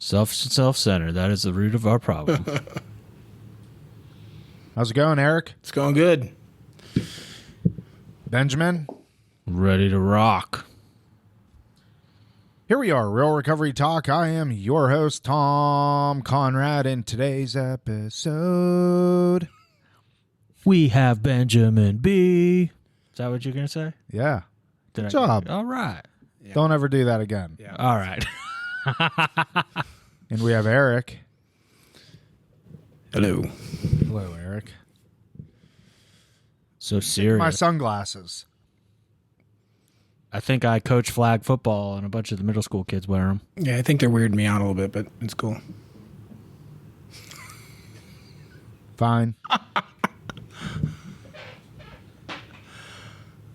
Self-centered. That is the root of our problem. How's it going, Eric? It's going good. Benjamin? Ready to rock. Here we are, Real Recovery Talk. I am your host, Tom Conrad. In today's episode, we have Benjamin B. Is that what you're going to say? Yeah. Good job. All right. Yeah. Don't ever do that again. Yeah. All right. And we have Erik. Hello. Hello, Erik. So serious. My sunglasses. I think I coach flag football, and a bunch of the middle school kids wear them. Yeah, I think they're weirding me out a little bit, but it's cool. Fine.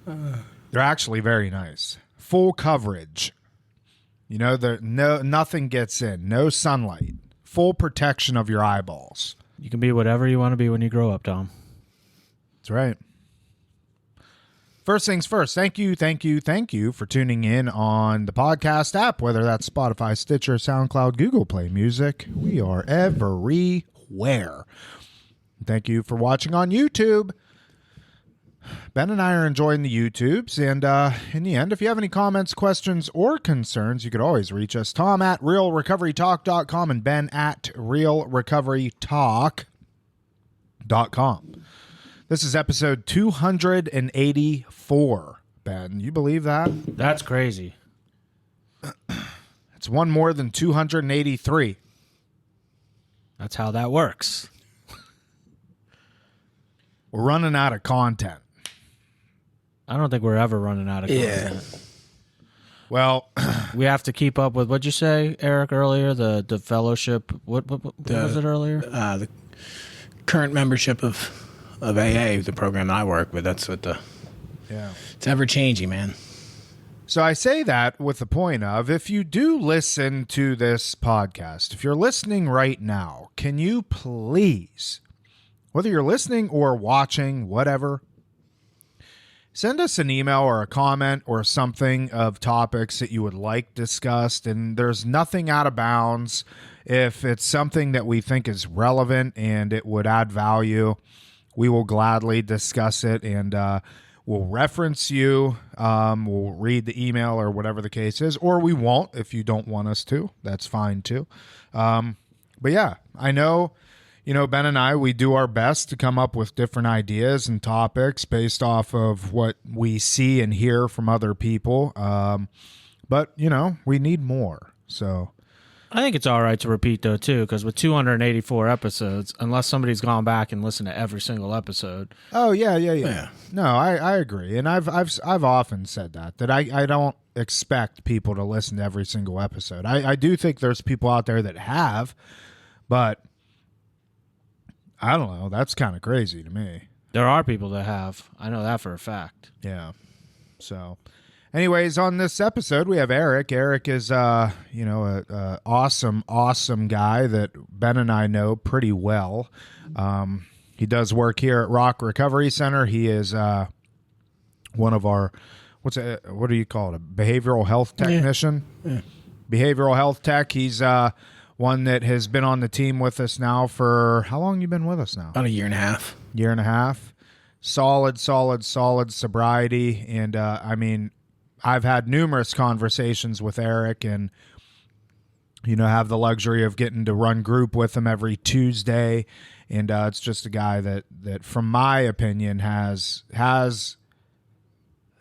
They're actually very nice. Full coverage. You know, nothing gets in. No sunlight. Full protection of your eyeballs. You can be whatever you want to be when you grow up, Tom. That's right. First things first, thank you for tuning in on the podcast app, whether that's Spotify, Stitcher, SoundCloud, Google Play Music. We are everywhere. Thank you for watching on YouTube. Ben and I are enjoying the YouTubes, and in the end, if you have any comments, questions, or concerns, you could always reach us. Tom at realrecoverytalk.com and Ben at realrecoverytalk.com. This is episode 284, Ben. You believe that? That's crazy. It's one more than 283. That's how that works. We're running out of content. I don't think we're ever running out of content. Yeah. Well, We have to keep up with, what'd you say, Erik, earlier? The fellowship, what was it earlier? The current membership of AA, the program I work with, that's what it's ever changing, man. so I say that with the point of, if you do listen to this podcast, if you're listening right now, can you please, whether you're listening or watching, whatever, send us an email or a comment or something of topics that you would like discussed. And there's nothing out of bounds. If it's something that we think is relevant and it would add value, we will gladly discuss it, and we'll reference you. We'll read the email or whatever the case is, or we won't if you don't want us to. That's fine too. But yeah, I know, Ben and I, we do our best to come up with different ideas and topics based off of what we see and hear from other people. But, we need more. So I think it's all right to repeat, though, too, because with 284 episodes, unless somebody's gone back and listened to every single episode. Oh, yeah. No, I agree. And I've often said that I don't expect people to listen to every single episode. I do think there's people out there that have, but I don't know. That's kind of crazy to me. There are people that have. I know that for a fact. Yeah. So anyways, on this episode, we have Erik. Erik is, a awesome guy that Ben and I know pretty well. He does work here at Rock Recovery Center. He is one of our, what do you call it? A behavioral health technician? Yeah. Behavioral health tech. He's one that has been on the team with us now for, how long you been with us now? About a year and a half. Year and a half. Solid sobriety. And, I've had numerous conversations with Erik, and, have the luxury of getting to run group with him every Tuesday. And it's just a guy that from my opinion, has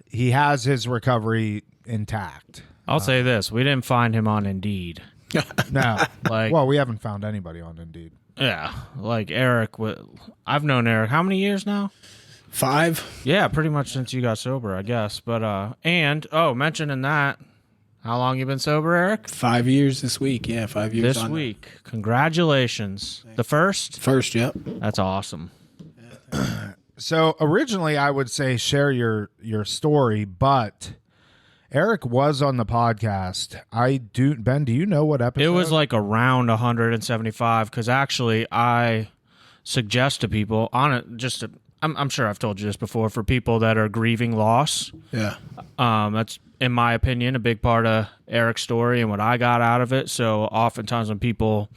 his recovery intact. I'll say this. We didn't find him on Indeed. No. Like, well, we haven't found anybody on Indeed. Yeah. Like Erik, I've known Erik how many years now? 5. Yeah, pretty much since you got sober, I guess. But, mentioning that, how long you been sober, Erik? 5 years this week. Yeah, 5 years This week. Congratulations. The first? First, yep. That's awesome. So originally I would say share your story, but Erik was on the podcast. Ben, do you know what episode? It was like around 175, because actually I suggest to people on it, I'm sure I've told you this before, for people that are grieving loss. Yeah. That's, in my opinion, a big part of Erik's story and what I got out of it. So oftentimes when people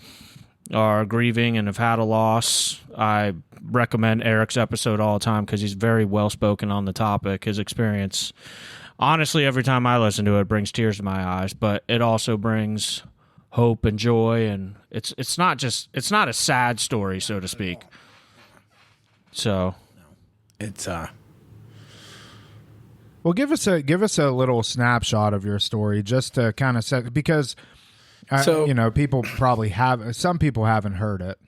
are grieving and have had a loss, I recommend Erik's episode all the time because he's very well spoken on the topic. His experience, honestly, every time I listen to it, brings tears to my eyes, but it also brings hope and joy, and it's not a sad story, so to speak. So It's Well, give us a little snapshot of your story, just to kind of set, because people probably some people haven't heard it.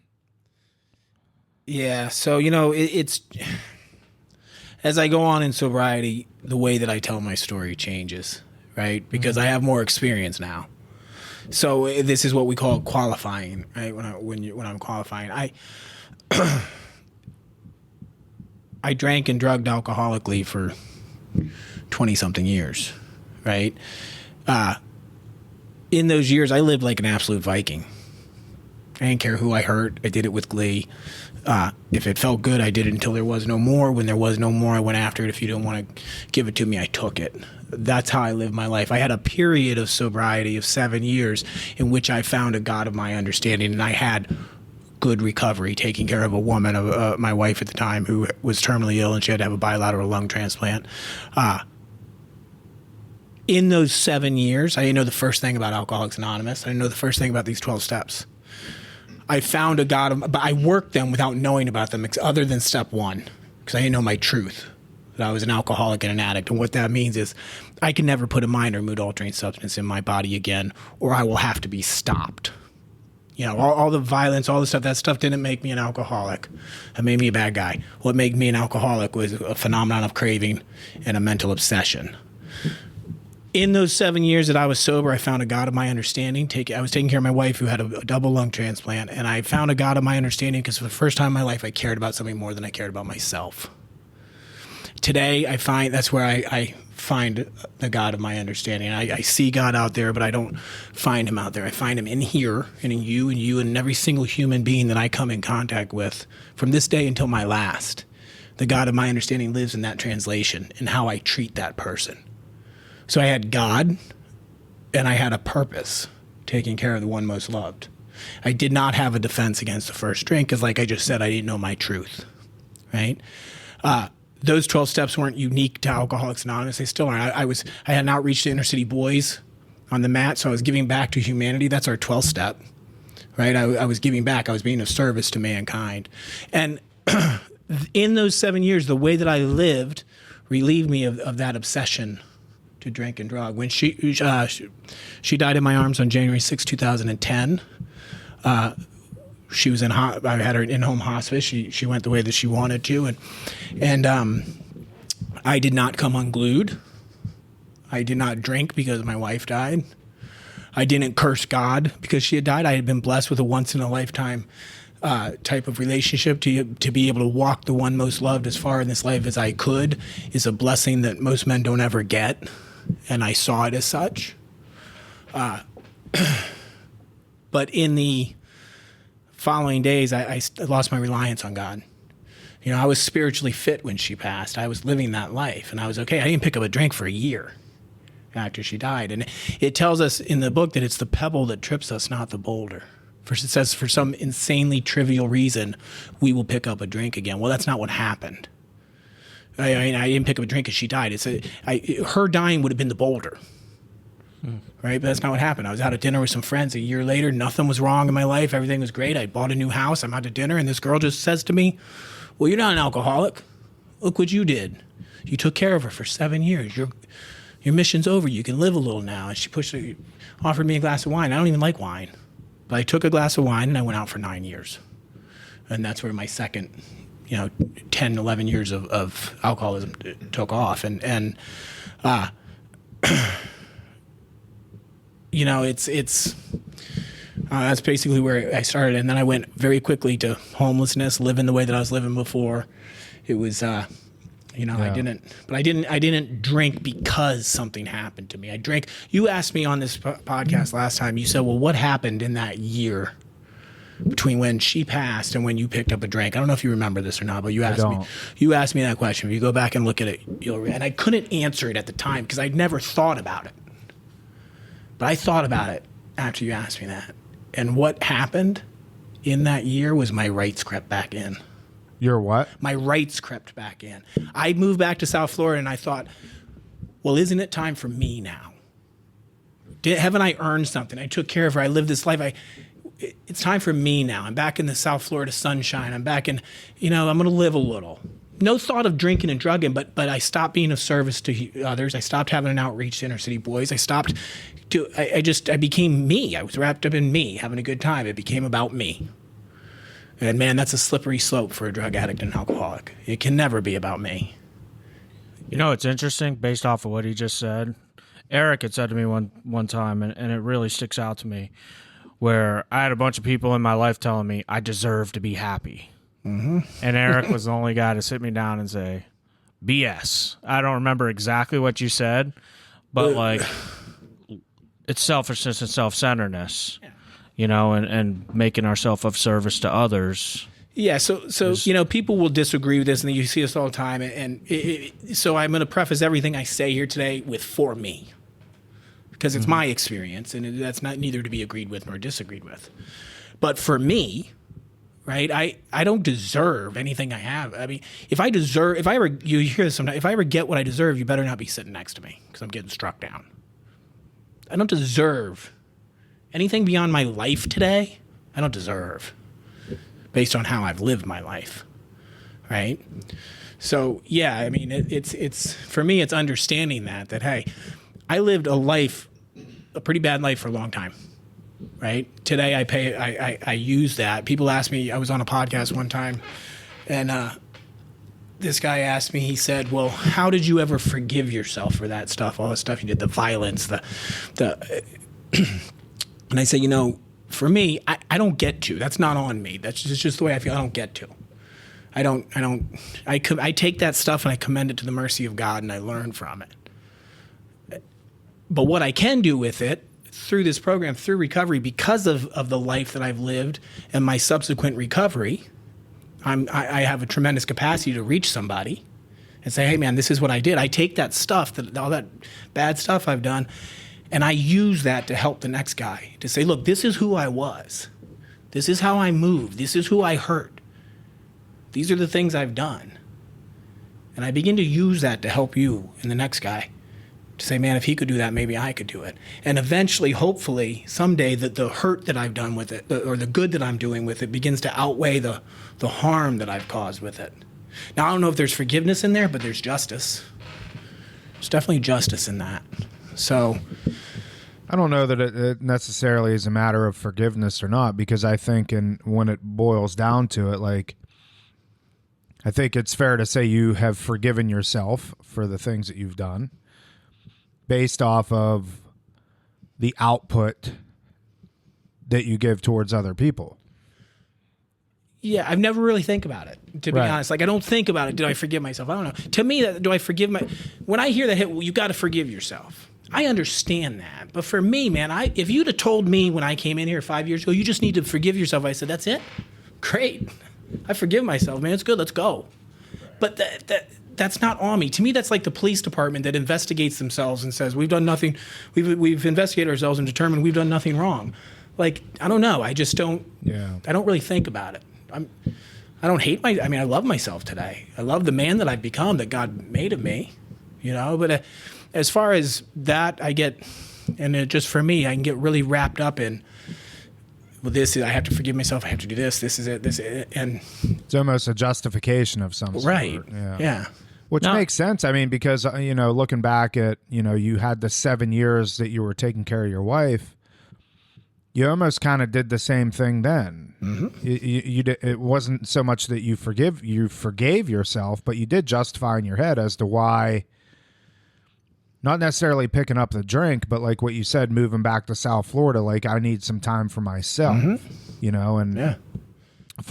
Yeah, so it's as I go on in sobriety, the way that I tell my story changes, right? Because I have more experience now. So this is what we call qualifying, right? When I'm qualifying, I drank and drugged alcoholically for 20-something years, right? In those years, I lived like an absolute Viking. I didn't care who I hurt. I did it with glee. If it felt good, I did it until there was no more. When there was no more, I went after it. If you didn't want to give it to me, I took it. That's how I lived my life. I had a period of sobriety of 7 years in which I found a God of my understanding, and I had good recovery, taking care of a woman, my wife at the time, who was terminally ill, and she had to have a bilateral lung transplant. In those 7 years, I didn't know the first thing about Alcoholics Anonymous. I didn't know the first thing about these 12 steps. I found a God, but I worked them without knowing about them, other than step 1, because I didn't know my truth, that I was an alcoholic and an addict. And what that means is I can never put a mind or mood-altering substance in my body again, or I will have to be stopped. All the violence, all the stuff, that stuff didn't make me an alcoholic. It made me a bad guy. What made me an alcoholic was a phenomenon of craving and a mental obsession. In those 7 years that I was sober, I found a God of my understanding. I was taking care of my wife, who had a double lung transplant, and I found a God of my understanding because for the first time in my life, I cared about something more than I cared about myself. Today, I find that's where I find the God of my understanding. I see God out there, but I don't find him out there. I find him in here, and in you, and every single human being that I come in contact with from this day until my last. The God of my understanding lives in that translation and how I treat that person. So I had God, and I had a purpose, taking care of the one most loved. I did not have a defense against the first drink, because like I just said, I didn't know my truth, right? Those 12 steps weren't unique to Alcoholics Anonymous. They still aren't. I had an outreach to inner city boys on the mat, so I was giving back to humanity. That's our 12th step, right? I was giving back. I was being of service to mankind. And in those 7 years, the way that I lived relieved me of that obsession to drink and drug. When she died in my arms on January 6, 2010, she was I had her in-home hospice. She went the way that she wanted to, and I did not come unglued. I did not drink because my wife died. I didn't curse God because she had died. I had been blessed with a once-in-a-lifetime type of relationship. To be able to walk the one most loved as far in this life as I could is a blessing that most men don't ever get, and I saw it as such. But in the following days, I lost my reliance on God. I was spiritually fit when she passed. I was living that life, and I was okay. I didn't pick up a drink for a year after she died. And it tells us in the book that it's the pebble that trips us, not the boulder. First, it says for some insanely trivial reason, we will pick up a drink again. Well, that's not what happened. I didn't pick up a drink because she died. Her dying would have been the boulder. Right? But that's not what happened. I was out at dinner with some friends a year later. Nothing was wrong in my life. Everything was great. I bought a new house. I'm out to dinner, and this girl just says to me, "Well, you're not an alcoholic. Look what you did. You took care of her for 7 years. Your mission's over. You can live a little now." And she offered me a glass of wine. I don't even like wine. But I took a glass of wine, and I went out for 9 years. And that's where my second, 10, 11 years of alcoholism took off. And that's basically where I started. And then I went very quickly to homelessness, living the way that I was living before. It was, I didn't drink because something happened to me. I drank. You asked me on this podcast last time, you said, well, what happened in that year between when she passed and when you picked up a drink. I don't know if you remember this or not, but you asked me that question. If you go back and look at it, and I couldn't answer it at the time because I'd never thought about it. But I thought about it after you asked me that. And what happened in that year was my rights crept back in. Your what? My rights crept back in. I moved back to South Florida and I thought, well, isn't it time for me now? Haven't I earned something? I took care of her. I lived this life. It's time for me now. I'm back in the South Florida sunshine. I'm back in, I'm going to live a little. No thought of drinking and drugging, but I stopped being of service to others. I stopped having an outreach to inner city boys. I became me. I was wrapped up in me, having a good time. It became about me. And man, that's a slippery slope for a drug addict and alcoholic. It can never be about me. It's interesting based off of what he just said. Erik had said to me one time, and it really sticks out to me, where I had a bunch of people in my life telling me I deserve to be happy. Mm-hmm. And Erik was the only guy to sit me down and say, BS. I don't remember exactly what you said, but it's selfishness and self-centeredness, and making ourselves of service to others. Yeah, so people will disagree with this, and you see this all the time. So I'm going to preface everything I say here today with "for me," because it's my experience, and that's not neither to be agreed with nor disagreed with. But for me, right, I don't deserve anything I have. I mean, you hear this sometimes. If I ever get what I deserve, you better not be sitting next to me because I'm getting struck down. I don't deserve anything beyond my life today. I don't deserve. Based on how I've lived my life, right? So yeah, I mean, it's for me, it's understanding that hey, I lived a pretty bad life for a long time, right? Today I use that. People ask me, I was on a podcast one time, and this guy asked me, he said, well, how did you ever forgive yourself for that stuff, all the stuff you did, the violence, the and I say, for me, I don't get to. That's not on me. That's just the way I feel. I don't get to. I take that stuff and I commend it to the mercy of God and I learn from it. But what I can do with it through this program, through recovery, because of the life that I've lived and my subsequent recovery, I have a tremendous capacity to reach somebody and say, hey man, this is what I did. I take that stuff, all that bad stuff I've done, and I use that to help the next guy, to say, look, this is who I was. This is how I moved. This is who I hurt. These are the things I've done. And I begin to use that to help you and the next guy, to say, man, if he could do that, maybe I could do it. And eventually, hopefully, someday the hurt that I've done with it, or the good that I'm doing with it, begins to outweigh the harm that I've caused with it. Now, I don't know if there's forgiveness in there, but there's justice. There's definitely justice in that. So I don't know that it necessarily is a matter of forgiveness or not, because I think when it boils down to it, I think it's fair to say you have forgiven yourself for the things that you've done based off of the output that you give towards other people. Yeah, I've never really think about it, to be honest. I don't think about it. Did I forgive myself? I don't know. To me, do I forgive when I hear that, well, you got to forgive yourself. I understand that. But for me, man, if you'd have told me when I came in here 5 years ago, you just need to forgive yourself, I said, that's it? Great. I forgive myself, man. It's good. Let's go. But that's not on me. To me, that's like the police department that investigates themselves and says, we've done nothing. We've investigated ourselves and determined we've done nothing wrong. I don't know. I just don't. Yeah. I don't really think about it. I don't hate I love myself today. I love the man that I've become, that God made of me, But as far as that, just for me, I can get really wrapped up in, well, I have to forgive myself. I have to do this. This is it. And it's almost a justification of some sort. Right. Yeah. Which makes sense. I mean, because, looking back at, you had the 7 years that you were taking care of your wife, you almost kind of did the same thing then. Mm-hmm. You did, it wasn't so much that you forgave yourself, but you did justify in your head as to why, not necessarily picking up the drink, but like what you said, moving back to South Florida, I need some time for myself, and if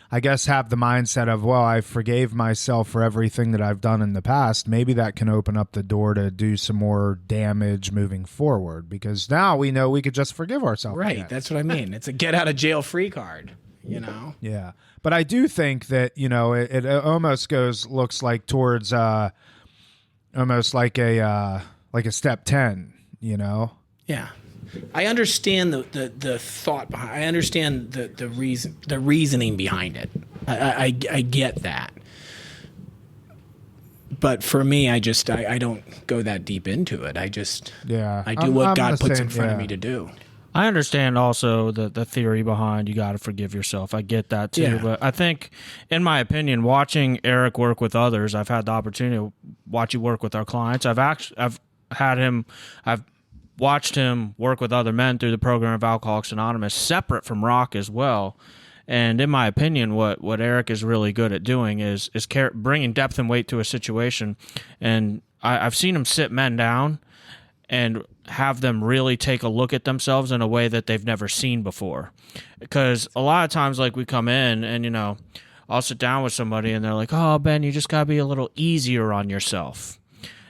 I guess, have the mindset of, well, I forgave myself for everything that I've done in the past, maybe that can open up the door to do some more damage moving forward, because now we know we could just forgive ourselves. Right. Again. That's what I mean. It's a get out of jail free card, you know? Yeah. But I do think that, it almost looks like towards almost like a step 10, Yeah. I understand the thought behind. I understand the reasoning behind it. I get that. But for me, I don't go that deep into it. I do what God puts in front of me to do. I understand also the theory behind you got to forgive yourself. I get that too. Yeah. But I think, in my opinion, watching Erik work with others, I've had the opportunity to watch you work with our clients. I've watched him work with other men through the program of Alcoholics Anonymous, separate from Rock as well. And in my opinion, what Erik is really good at doing is bringing depth and weight to a situation. And I've seen him sit men down and have them really take a look at themselves in a way that they've never seen before. Because a lot of times, like, we come in and, I'll sit down with somebody and they're like, oh, Ben, you just got to be a little easier on yourself.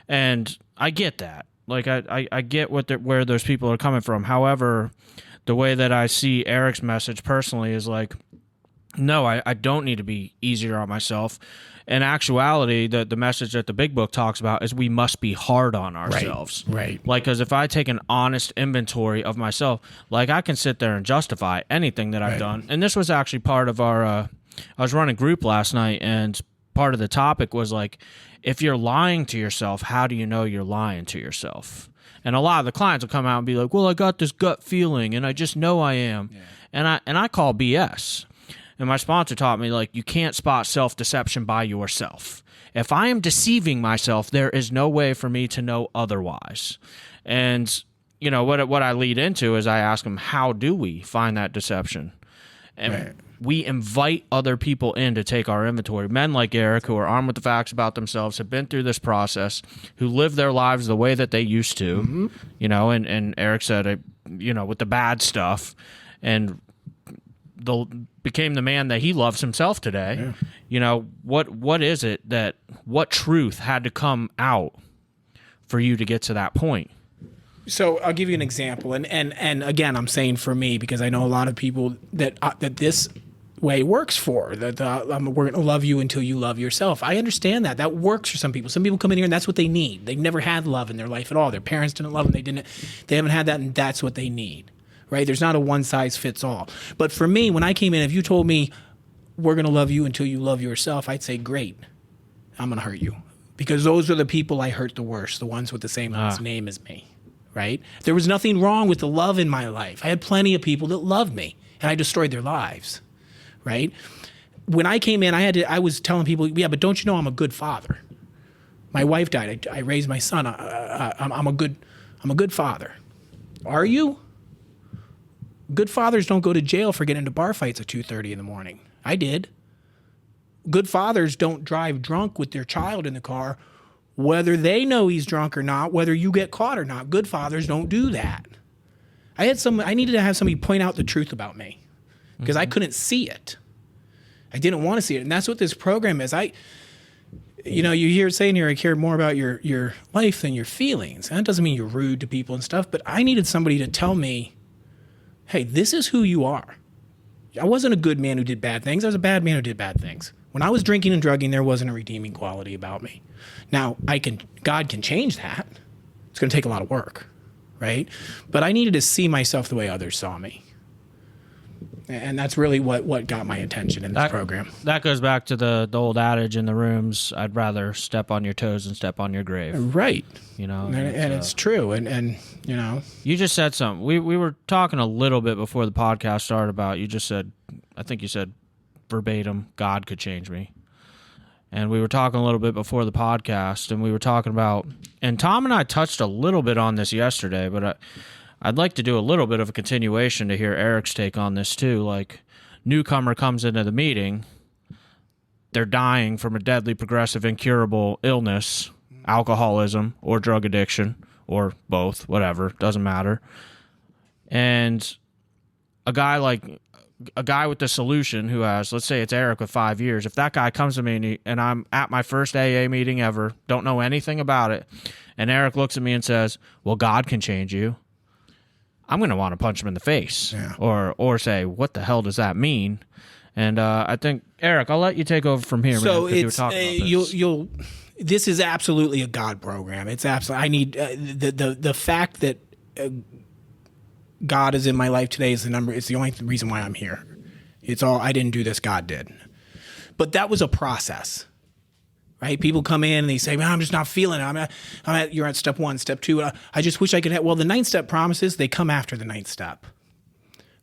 And I get that. Like, I get where those people are coming from. However, the way that I see Erik's message personally is like, no, I don't need to be easier on myself. In actuality, the message that the big book talks about is we must be hard on ourselves. Right. Like, because if I take an honest inventory of myself, like, I can sit there and justify anything that I've done. And this was actually part of our, I was running group last night, and part of the topic was like, if you're lying to yourself, how do you know you're lying to yourself? And a lot of the clients will come out and be like, well, I got this gut feeling and I just know I am. Yeah. And I call BS. And my sponsor taught me, like, you can't spot self-deception by yourself. If I am deceiving myself, there is no way for me to know otherwise. And, what I lead into is I ask them, how do we find that deception? And we invite other people in to take our inventory. Men like Erik, who are armed with the facts about themselves, have been through this process, who live their lives the way that they used to, and Erik said, with the bad stuff, and became the man that he loves himself today. Yeah. What is it what truth had to come out for you to get to that point? So I'll give you an example, and again, I'm saying for me, because I know a lot of people that this way works for. We're going to love you until you love yourself. I understand that works for some people. Some people come in here and that's what they need. They've never had love in their life at all. Their parents didn't love them. They haven't had that, and that's what they need. Right? There's not a one size fits all. But for me, when I came in, if you told me we're going to love you until you love yourself, I'd say, great. I'm going to hurt you, because those are the people I hurt the worst, the ones with the same last name as me. Right? There was nothing wrong with the love in my life. I had plenty of people that loved me, and I destroyed their lives. Right? When I came in, I was telling people, yeah, but don't you know I'm a good father? My wife died. I raised my son. I'm a good father. Are you? Good fathers don't go to jail for getting into bar fights at 2:30 in the morning. I did. Good fathers don't drive drunk with their child in the car, whether they know he's drunk or not, whether you get caught or not. Good fathers don't do that. I needed to have somebody point out the truth about me, because I couldn't see it. I didn't want to see it. And that's what this program is. You hear it saying here, I care more about your life than your feelings. And that doesn't mean you're rude to people and stuff, but I needed somebody to tell me, hey, this is who you are. I wasn't a good man who did bad things. I was a bad man who did bad things. When I was drinking and drugging, there wasn't a redeeming quality about me. Now, God can change that. It's going to take a lot of work, right? But I needed to see myself the way others saw me. And that's really what got my attention in this program. That goes back to the old adage in the rooms, I'd rather step on your toes than step on your grave. Right. And it's true. And you just said something. We were talking a little bit before the podcast started about, I think you said verbatim, God could change me. And we were talking a little bit before the podcast, and we were talking about, and Tom and I touched a little bit on this yesterday, but I'd like to do a little bit of a continuation to hear Erik's take on this too. Like, newcomer comes into the meeting, they're dying from a deadly, progressive, incurable illness, alcoholism or drug addiction, or both, whatever, doesn't matter. And a guy like a guy with the solution who has, let's say it's Erik with 5 years, if that guy comes to me and I'm at my first AA meeting ever, don't know anything about it, and Erik looks at me and says, well, God can change you, I'm going to want to punch him in the face, or say, what the hell does that mean? And I think, Erik, I'll let you take over from here. So man, it's you were talking about this. This is absolutely a God program. It's absolutely. I need the fact that God is in my life today is the number. It's the only reason why I'm here. It's all. I didn't do this. God did. But that was a process, right? People come in and they say, "Man, I'm just not feeling it. You're at step 1, step 2. I just wish I could have." Well, the 9th step promises they come after the 9th step,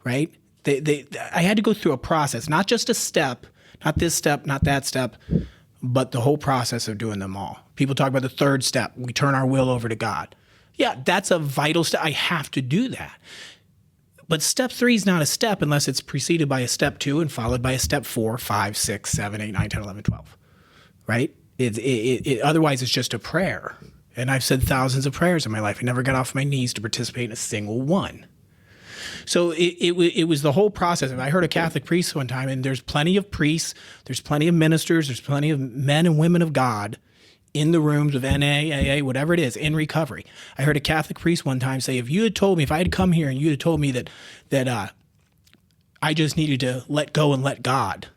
right? I had to go through a process, not just a step, not this step, not that step, but the whole process of doing them all. People talk about the 3rd step. We turn our will over to God. Yeah, that's a vital step. I have to do that. But step 3 is not a step unless it's preceded by a step 2 and followed by a step 4, 5, 6, 7, 8, 9, 10, 11, 12, right? Otherwise, it's just a prayer. And I've said thousands of prayers in my life. I never got off my knees to participate in a single one. So it was the whole process. I heard a Catholic priest one time, and there's plenty of priests, there's plenty of ministers, there's plenty of men and women of God in the rooms of NA, AA, whatever it is, in recovery. I heard a Catholic priest one time say, if I had come here and you had told me that I just needed to let go and let God,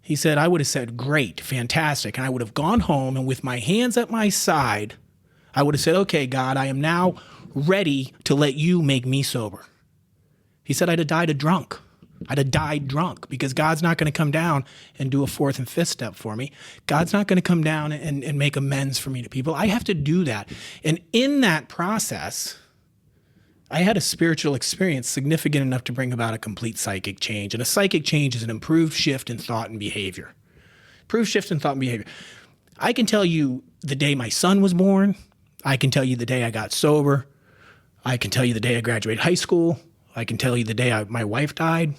he said, I would have said, great, fantastic. And I would have gone home, and with my hands at my side, I would have said, okay, God, I am now ready to let you make me sober. He said I'd have died drunk. I'd have died drunk because God's not going to come down and do a 4th and 5th step for me. God's not going to come down and make amends for me to people. I have to do that. And in that process, I had a spiritual experience significant enough to bring about a complete psychic change. And a psychic change is an improved shift in thought and behavior. Improved shift in thought and behavior. I can tell you the day my son was born. I can tell you the day I got sober. I can tell you the day I graduated high school. I can tell you the day my wife died.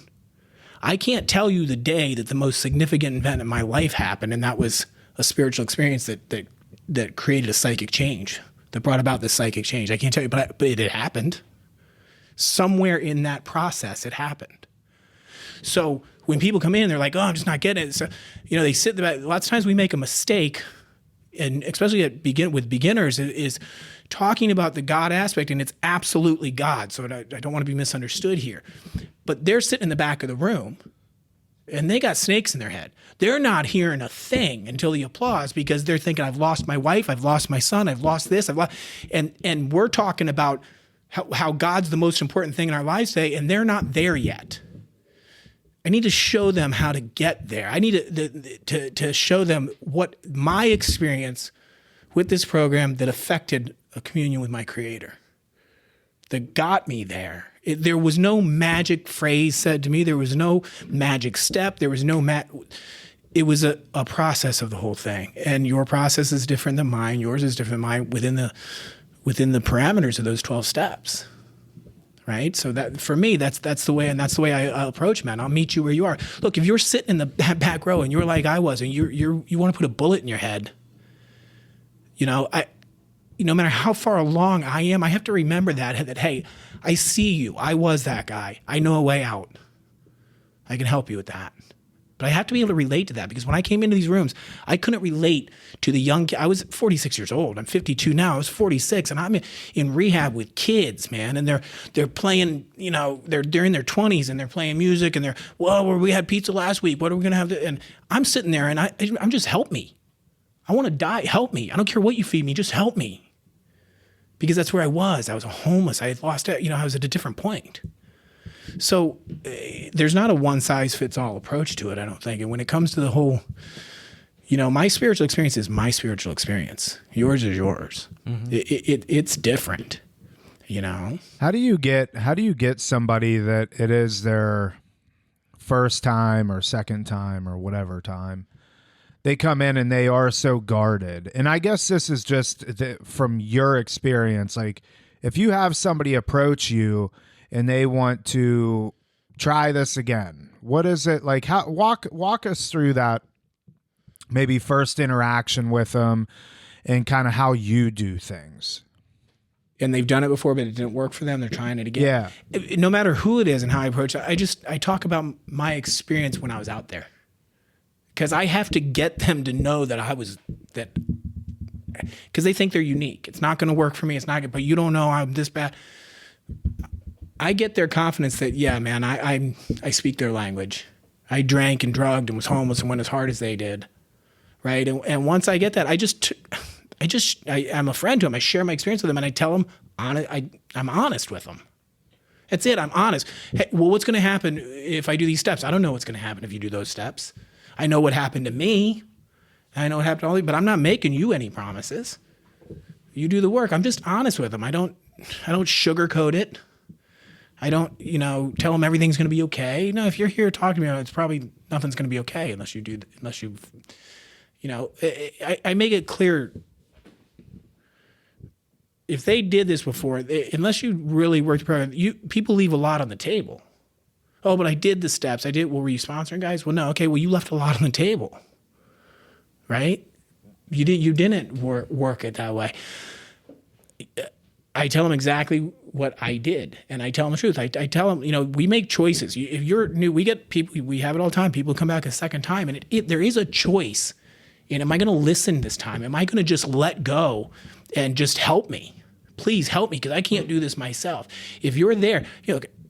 I can't tell you the day that the most significant event in my life happened, and that was a spiritual experience that created a psychic change, that brought about this psychic change. I can't tell you, but it happened. Somewhere in that process, it happened. So when people come in, they're like, oh, I'm just not getting it. So, they sit there. Lots of times we make a mistake, and especially with beginners, is talking about the God aspect, and it's absolutely God. So I don't want to be misunderstood here. But they're sitting in the back of the room, and they got snakes in their head. They're not hearing a thing until the applause because they're thinking, I've lost my wife, I've lost my son, I've lost this, and we're talking about how God's the most important thing in our lives today, and they're not there yet. I need to show them how to get there. I need to show them what my experience with this program that affected a communion with my Creator, that got me there. There was no magic phrase said to me. There was no magic step. There was no it was a process of the whole thing. And your process is different than mine. Yours is different than mine within the parameters of those 12 steps. Right? So that for me, that's the way, and that's the way I approach, man. I'll meet you where you are. Look, if you're sitting in the back row and you're like I was, and you want to put a bullet in your head, no matter how far along I am, I have to remember that, hey, I see you. I was that guy. I know a way out. I can help you with that. But I have to be able to relate to that, because when I came into these rooms, I couldn't relate to the young kid. I was 46 years old. I'm 52 now. I was 46, and I'm in rehab with kids, man. And they're playing, they're in their 20s, and they're playing music, and we had pizza last week. What are we going to have? And I'm sitting there, and I'm just, help me. I want to die. Help me. I don't care what you feed me. Just help me. Because that's where I was. I was homeless. I had lost it. I was at a different point. So there's not a one-size-fits-all approach to it, I don't think. And when it comes to the whole, my spiritual experience is my spiritual experience. Yours is yours. Mm-hmm. It's different, How do you get somebody that it is their first time or second time or whatever time? They come in and they are so guarded. And I guess this is just from your experience. Like, if you have somebody approach you and they want to try this again, what is it like? How walk us through that, maybe first interaction with them, and kind of how you do things. and they've done it before, but it didn't work for them. They're trying it again. Yeah. No matter who it is and how I approach it, I talk about my experience when I was out there, because I have to get them to know that because they think they're unique. It's not going to work for me. It's not good, but you don't know I'm this bad. I get their confidence that, yeah, man, I speak their language. I drank and drugged and was homeless and went as hard as they did. Right. And once I get that, I'm a friend to them. I share my experience with them, and I tell them, I'm honest with them. That's it. I'm honest. Hey, well, what's going to happen if I do these steps? I don't know what's going to happen if you do those steps. I know what happened to me. I know what happened to all of you, but I'm not making you any promises. You do the work. I'm just honest with them. I don't sugarcoat it. I don't, tell them everything's going to be okay. No, if you're here talking to me, it's probably nothing's going to be okay unless you, I make it clear. If they did this before, unless you really worked the program, people leave a lot on the table. Oh, but I did the steps. Well, were you sponsoring guys? Well, no. Okay. Well, you left a lot on the table, right? You didn't work it that way. I tell them exactly what I did, and I tell them the truth. I tell them, we make choices. If you're new, we get people. We have it all the time. People come back a second time, and there is a choice. And am I going to listen this time? Am I going to just let go and just help me? Please help me, because I can't do this myself. If you're there,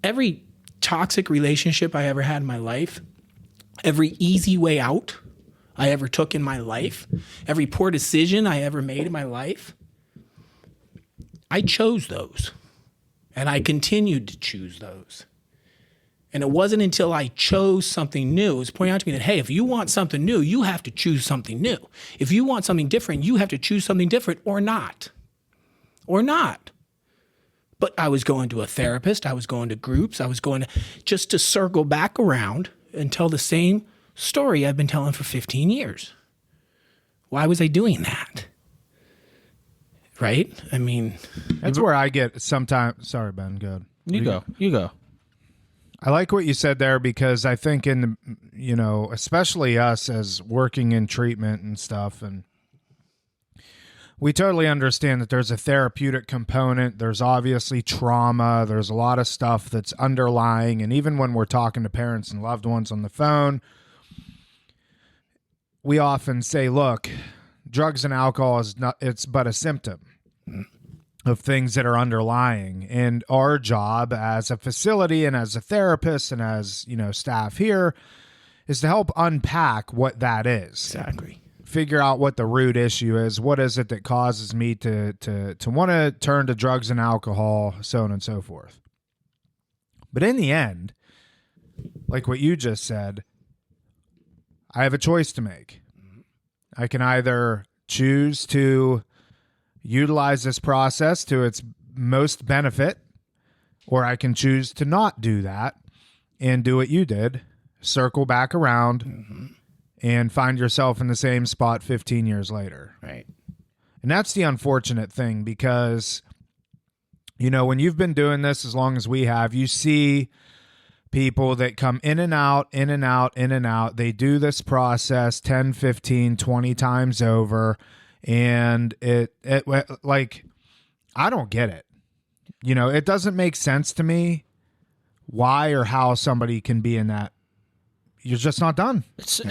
every toxic relationship I ever had in my life, every easy way out I ever took in my life, every poor decision I ever made in my life, I chose those, and I continued to choose those. And it wasn't until I chose something new, it was pointing out to me that, hey, if you want something new, you have to choose something new. If you want something different, you have to choose something different or not. Or not. But I was going to a therapist, I was going to groups, I was going to just to circle back around and tell the same story I've been telling for 15 years. Why was I doing that? Right? I mean, that's where I get sometimes. Sorry, Ben. Good. You go. I like what you said there, because I think especially us as working in treatment and stuff, and we totally understand that there's a therapeutic component. There's obviously trauma. There's a lot of stuff that's underlying. And even when we're talking to parents and loved ones on the phone, we often say, look, drugs and alcohol it's but a symptom of things that are underlying. And our job as a facility and as a therapist and as, staff here is to help unpack what that is. Exactly. Figure out what the root issue is. What is it that causes me to want to turn to drugs and alcohol, so on and so forth. But in the end, like what you just said, I have a choice to make. I can either choose to utilize this process to its most benefit, or I can choose to not do that and do what you did, circle back around and find yourself in the same spot 15 years later. Right. And that's the unfortunate thing, because, when you've been doing this as long as we have, you see people that come in and out, in and out, in and out. They do this process 10, 15, 20 times over. And it like, I don't get it. It doesn't make sense to me why or how somebody can be in that. You're just not done. It's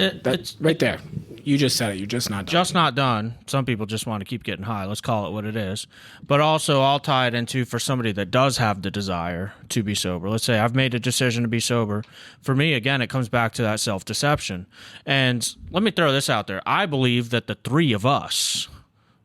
right there. You just said it. You're just not done. Just not done. Some people just want to keep getting high. Let's call it what it is. But also, I'll tie it into, for somebody that does have the desire to be sober. Let's say I've made a decision to be sober. For me, again, it comes back to that self-deception. And let me throw this out there. I believe that the three of us,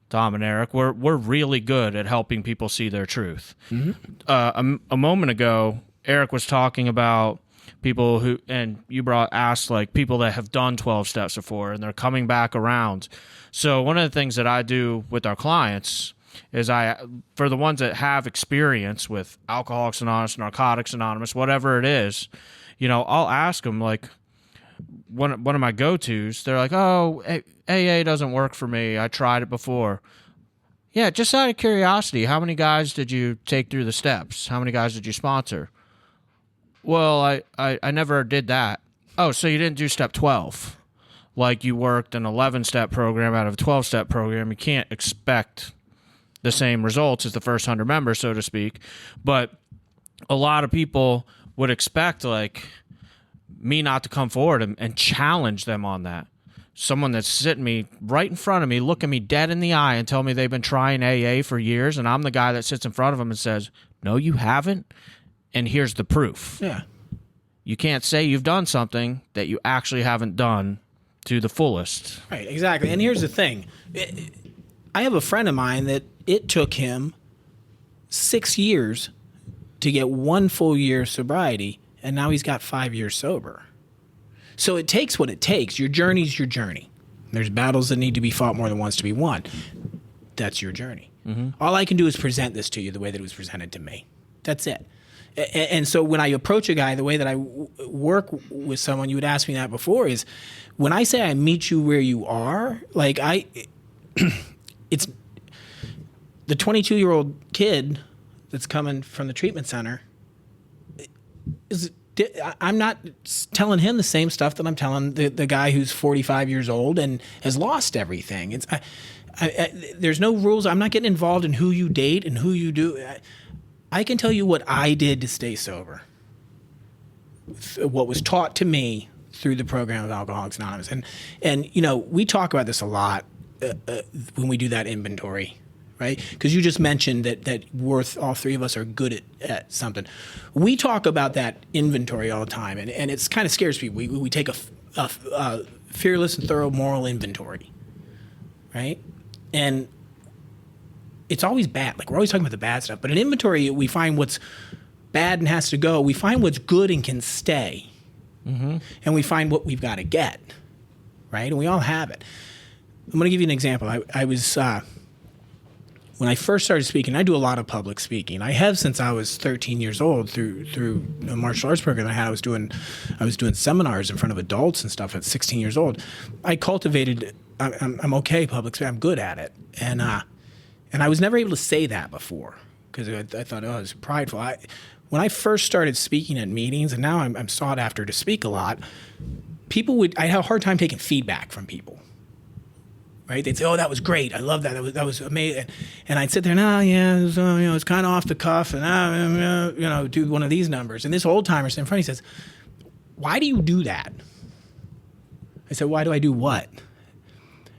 Tom and Eric, we're really good at helping people see their truth. Mm-hmm. A moment ago, Eric was talking about people who, and you asked like people that have done 12 steps before and they're coming back around. So one of the things that I do with our clients is for the ones that have experience with Alcoholics Anonymous, Narcotics Anonymous, whatever it is, I'll ask them, like, one of my go-tos, they're like, oh, AA doesn't work for me. I tried it before. Yeah, just out of curiosity, how many guys did you take through the steps? How many guys did you sponsor? Well, I never did that. Oh, so you didn't do step 12. Like you worked an 11-step program out of a 12-step program. You can't expect, the same results as the first 100 members, so to speak. But a lot of people would expect like me not to come forward and challenge them on that. Someone that's sitting me right in front of me, looking me dead in the eye and tell me they've been trying AA for years, and I'm the guy that sits in front of them and says, no, you haven't, and here's the proof. Yeah. You can't say you've done something that you actually haven't done to the fullest. Right, exactly. And here's the thing. I have a friend of mine that it took him 6 years to get 1 full year of sobriety, and now he's got 5 years sober. So it takes what it takes. Your journey's your journey. There's battles that need to be fought more than once to be won. That's your journey. Mm-hmm. All I can do is present this to you the way that it was presented to me. That's it. And so when I approach a guy, the way that I work with someone, you would ask me that before, is when I say I meet you where you are, like it's the 22-year-old kid that's coming from the treatment center. I'm not telling him the same stuff that I'm telling the guy who's 45 years old and has lost everything. There's no rules. I'm not getting involved in who you date and who you do. I can tell you what I did to stay sober, what was taught to me through the program of Alcoholics Anonymous. And you know, we talk about this a lot when we do that inventory, right? Because you just mentioned that all three of us are good at something. We talk about that inventory all the time, and it's kind of scares people. We take a fearless and thorough moral inventory, right? And it's always bad. Like, we're always talking about the bad stuff. But in inventory, we find what's bad and has to go. We find what's good and can stay. Mm-hmm. And we find what we've got to get, right? And we all have it. I'm going to give you an example. I was, when I first started speaking, I do a lot of public speaking. I have since I was 13 years old through a martial arts program I had. I was doing seminars in front of adults and stuff at 16 years old. I cultivated, I'm okay public speaking. I'm good at it. And I was never able to say that before because I thought, oh, it's prideful. When I first started speaking at meetings, and now I'm sought after to speak a lot, I had a hard time taking feedback from people. Right? They'd say, oh, that was great. I love that. That was amazing. And I'd sit there, it's kind of off the cuff, and do one of these numbers. And this old timer sitting in front, he says, why do you do that? I said, why do I do what?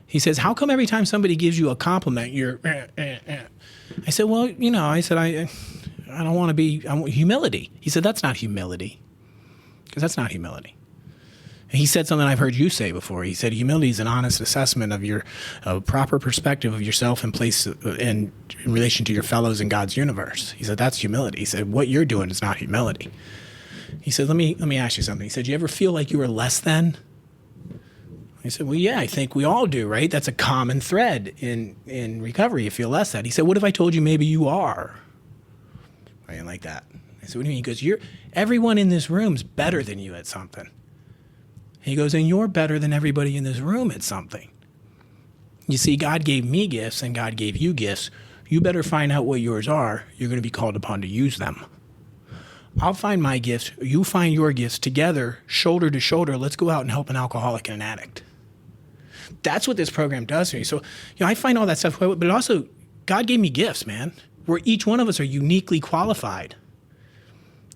He says, how come every time somebody gives you a compliment, you're, I said, well, I don't want to be, I want humility. He said, that's not humility. Because that's not humility. And he said something I've heard you say before. He said, humility is an honest assessment of your proper perspective of yourself in place in relation to your fellows in God's universe. He said, that's humility. He said, what you're doing is not humility. He said, let me ask you something. He said, you ever feel like you were less than? I said, well, yeah, I think we all do, right? That's a common thread in recovery. You feel less than. He said, what if I told you maybe you are? I didn't like that. I said, what do you mean? He goes, everyone in this room's better than you at something. He goes, and you're better than everybody in this room at something. You see, God gave me gifts and God gave you gifts. You better find out what yours are. You're going to be called upon to use them. I'll find my gifts. You find your gifts together, shoulder to shoulder. Let's go out and help an alcoholic and an addict. That's what this program does for me. So, I find all that stuff, but also God gave me gifts, man, where each one of us are uniquely qualified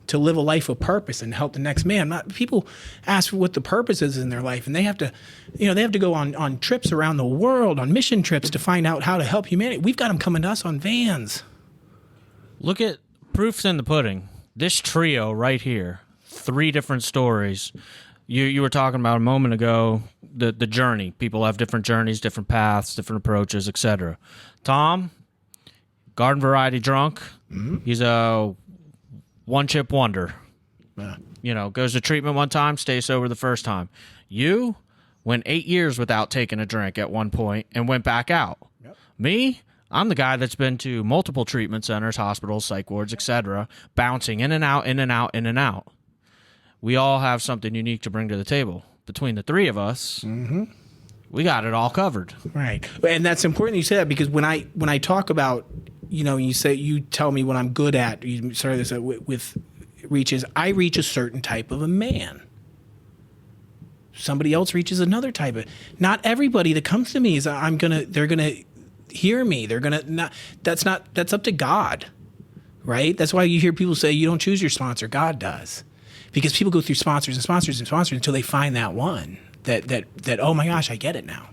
to live a life of purpose and help the next man. People ask what the purpose is in their life, and they have to, they have to go on trips around the world, on mission trips to find out how to help humanity. We've got them coming to us on vans. Look at proofs in the pudding. This trio right here, 3 different stories. You were talking about a moment ago, the journey. People have different journeys, different paths, different approaches, etc. Tom, garden variety drunk. Mm-hmm. He's a one-chip wonder. Yeah. Goes to treatment one time, stays sober the first time. You went 8 years without taking a drink at one point and went back out. Yep. Me, I'm the guy that's been to multiple treatment centers, hospitals, psych wards, etc., bouncing in and out, in and out, in and out. We all have something unique to bring to the table. Between the 3 of us, mm-hmm. We got it all covered. Right. And that's important you say that, because when I talk about, you tell me what I'm good at, you started this with reaches, I reach a certain type of a man. Somebody else reaches another type of, not everybody that comes to me is hear me. They're going to not, that's up to God, right? That's why you hear people say you don't choose your sponsor. God does. Because people go through sponsors and sponsors and sponsors until they find that one that oh my gosh, I get it now.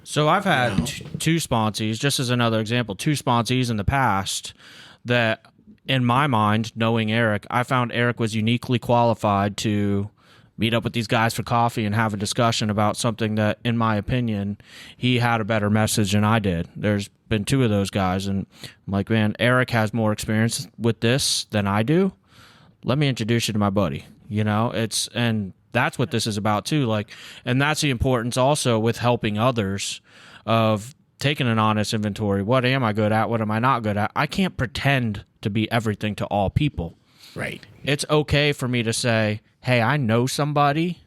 So I've had two sponsees, just as another example, two sponsees in the past that, in my mind, knowing Erik, I found Erik was uniquely qualified to meet up with these guys for coffee and have a discussion about something that, in my opinion, he had a better message than I did. There's been two of those guys, and I'm like, man, Erik has more experience with this than I do. Let me introduce you to my buddy. And that's what this is about too. Like, and that's the importance also with helping others of taking an honest inventory. What am I good at? What am I not good at? I can't pretend to be everything to all people. Right. It's okay for me to say, hey, I know somebody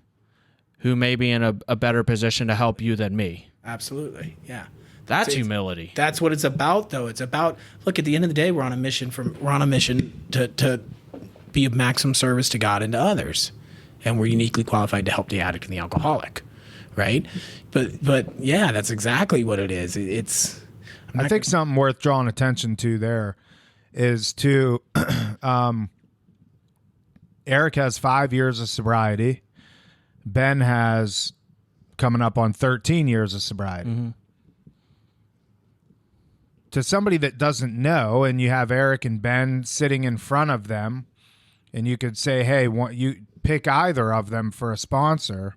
who may be in a better position to help you than me. Absolutely. Yeah. That's humility. That's what it's about, though. It's about, look, at the end of the day, we're on a mission to be of maximum service to God and to others. And we're uniquely qualified to help the addict and the alcoholic, right? But yeah, that's exactly what it is. I think something worth drawing attention to there is to Erik has 5 years of sobriety. Ben has coming up on 13 years of sobriety. Mm-hmm. To somebody that doesn't know, and you have Erik and Ben sitting in front of them, and you could say, hey, you pick either of them for a sponsor,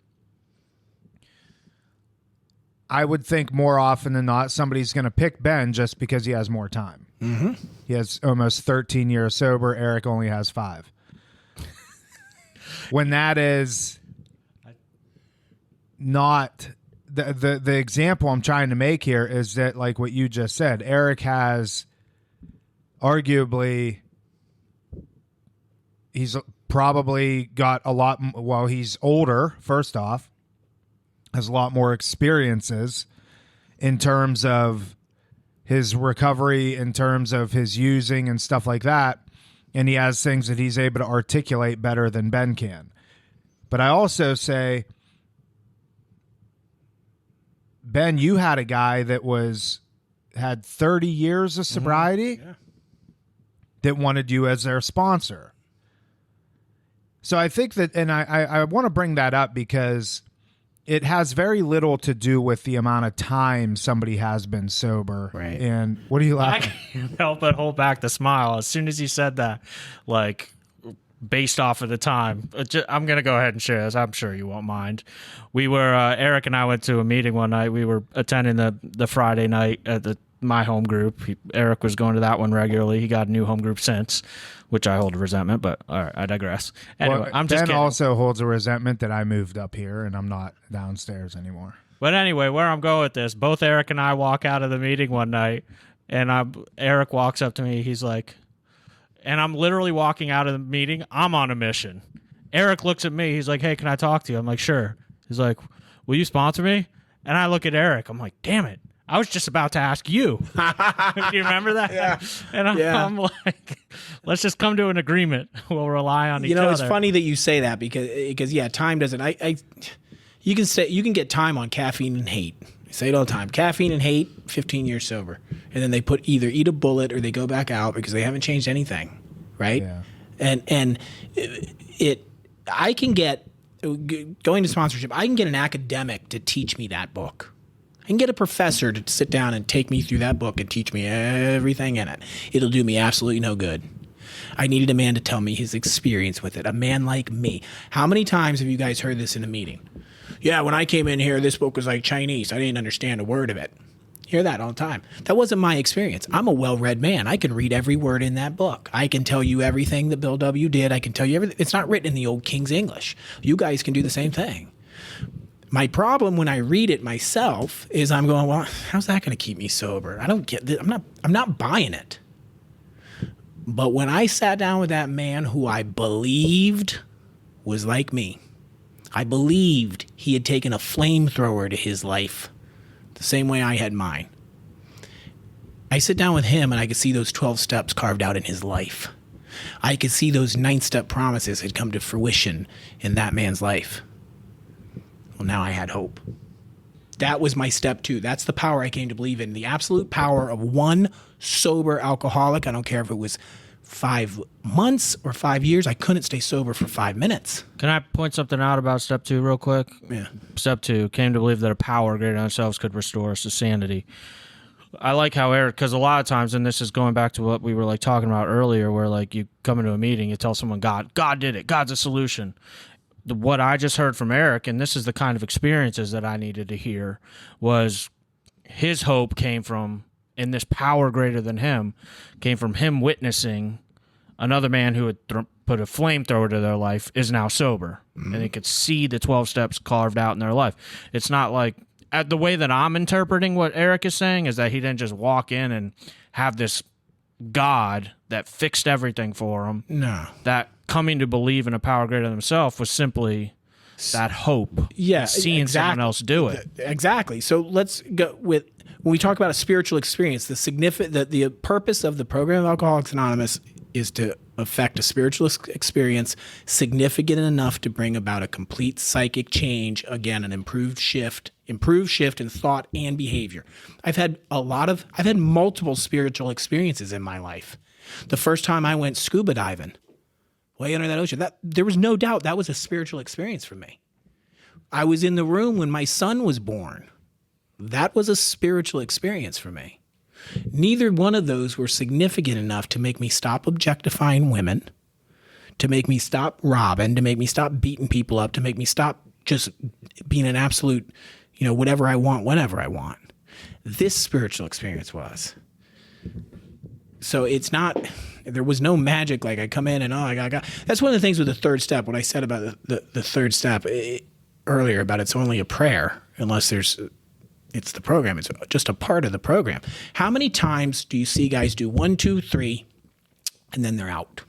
I would think more often than not somebody's going to pick Ben just because he has more time. Mm-hmm. He has almost 13 years sober. Erik only has 5. When that is not the example I'm trying to make here is that, like what you just said, Erik has arguably, he's probably got a lot, well, he's older, first off, has a lot more experiences in terms of his recovery, in terms of his using and stuff like that. And he has things that he's able to articulate better than Ben can. But I also say, Ben, you had a guy that had 30 years of sobriety that wanted you as their sponsor. So I think that, and I want to bring that up because it has very little to do with the amount of time somebody has been sober. Right. And what are you laughing? I can't help but hold back the smile as soon as you said that, like, based off of the time. I'm going to go ahead and share this. I'm sure you won't mind. We were, Erik and I went to a meeting one night. We were attending the Friday night at my home group. Erik was going to that one regularly. He got a new home group since, which I hold a resentment, but all right, I digress. Anyway, well, I'm just Ben kidding. also holds a resentment that I moved up here and I'm not downstairs anymore. But anyway, where I'm going with this, both Erik and I walk out of the meeting one night, and Erik walks up to me. He's like, and I'm literally walking out of the meeting. I'm on a mission. Erik looks at me. He's like, hey, can I talk to you? I'm like, sure. He's like, will you sponsor me? And I look at Erik. I'm like, damn it. I was just about to ask you. Do you remember that? Yeah. And I'm like, let's just come to an agreement. We'll rely on each other. It's funny that you say that because yeah, time doesn't. You can get time on caffeine and hate. I say it all the time. Caffeine and hate, 15 years sober, and then they either eat a bullet or they go back out because they haven't changed anything, right? Yeah. And I can get going to sponsorship. I can get an academic to teach me that book. I can get a professor to sit down and take me through that book and teach me everything in it. It'll do me absolutely no good. I needed a man to tell me his experience with it, a man like me. How many times have you guys heard this in a meeting? Yeah, when I came in here, this book was like Chinese. I didn't understand a word of it. Hear that all the time. That wasn't my experience. I'm a well-read man. I can read every word in that book. I can tell you everything that Bill W. did. I can tell you everything. It's not written in the old King's English. You guys can do the same thing. My problem when I read it myself is I'm going, well, how's that going to keep me sober? I don't get this. I'm not buying it. But when I sat down with that man who I believed was like me, I believed he had taken a flamethrower to his life the same way I had mine. I sit down with him and I could see those 12 steps carved out in his life. I could see those 9-step promises had come to fruition in that man's life. Well, now I had hope. That was my step 2. That's the power I came to believe in. The absolute power of one sober alcoholic. I don't care if it was 5 months or 5 years. I couldn't stay sober for 5 minutes. Can I point something out about step 2 real quick? Yeah. Step 2, came to believe that a power greater than ourselves could restore us to sanity. I like how Erik, because a lot of times, and this is going back to what we were like talking about earlier, where like you come into a meeting, you tell someone God did it, God's a solution. What I just heard from Erik, and this is the kind of experiences that I needed to hear, was his hope came from, and this power greater than him came from him witnessing another man who had put a flamethrower to their life is now sober, and they could see the 12 steps carved out in their life. It's not like, the way that I'm interpreting what Erik is saying is that he didn't just walk in and have this God that fixed everything for him. No. That coming to believe in a power greater than himself was simply that hope. Yeah, seeing someone else do it. Exactly. So let's go with, when we talk about a spiritual experience, the purpose of the program of Alcoholics Anonymous is to affect a spiritual experience significant enough to bring about a complete psychic change, again, an improved shift in thought and behavior. I've had multiple spiritual experiences in my life. The first time I went scuba diving, way under that ocean, there was no doubt that was a spiritual experience for me. I was in the room when my son was born. That was a spiritual experience for me. Neither one of those were significant enough to make me stop objectifying women, to make me stop robbing, to make me stop beating people up, to make me stop just being an absolute, whatever I want, whenever I want. This spiritual experience was. So it's not, there was no magic like I come in and, I got. That's one of the things with the third step, when I said about the third step earlier about it's only a prayer, unless it's the program. It's just a part of the program. How many times do you see guys do 1, 2, 3, and then they're out?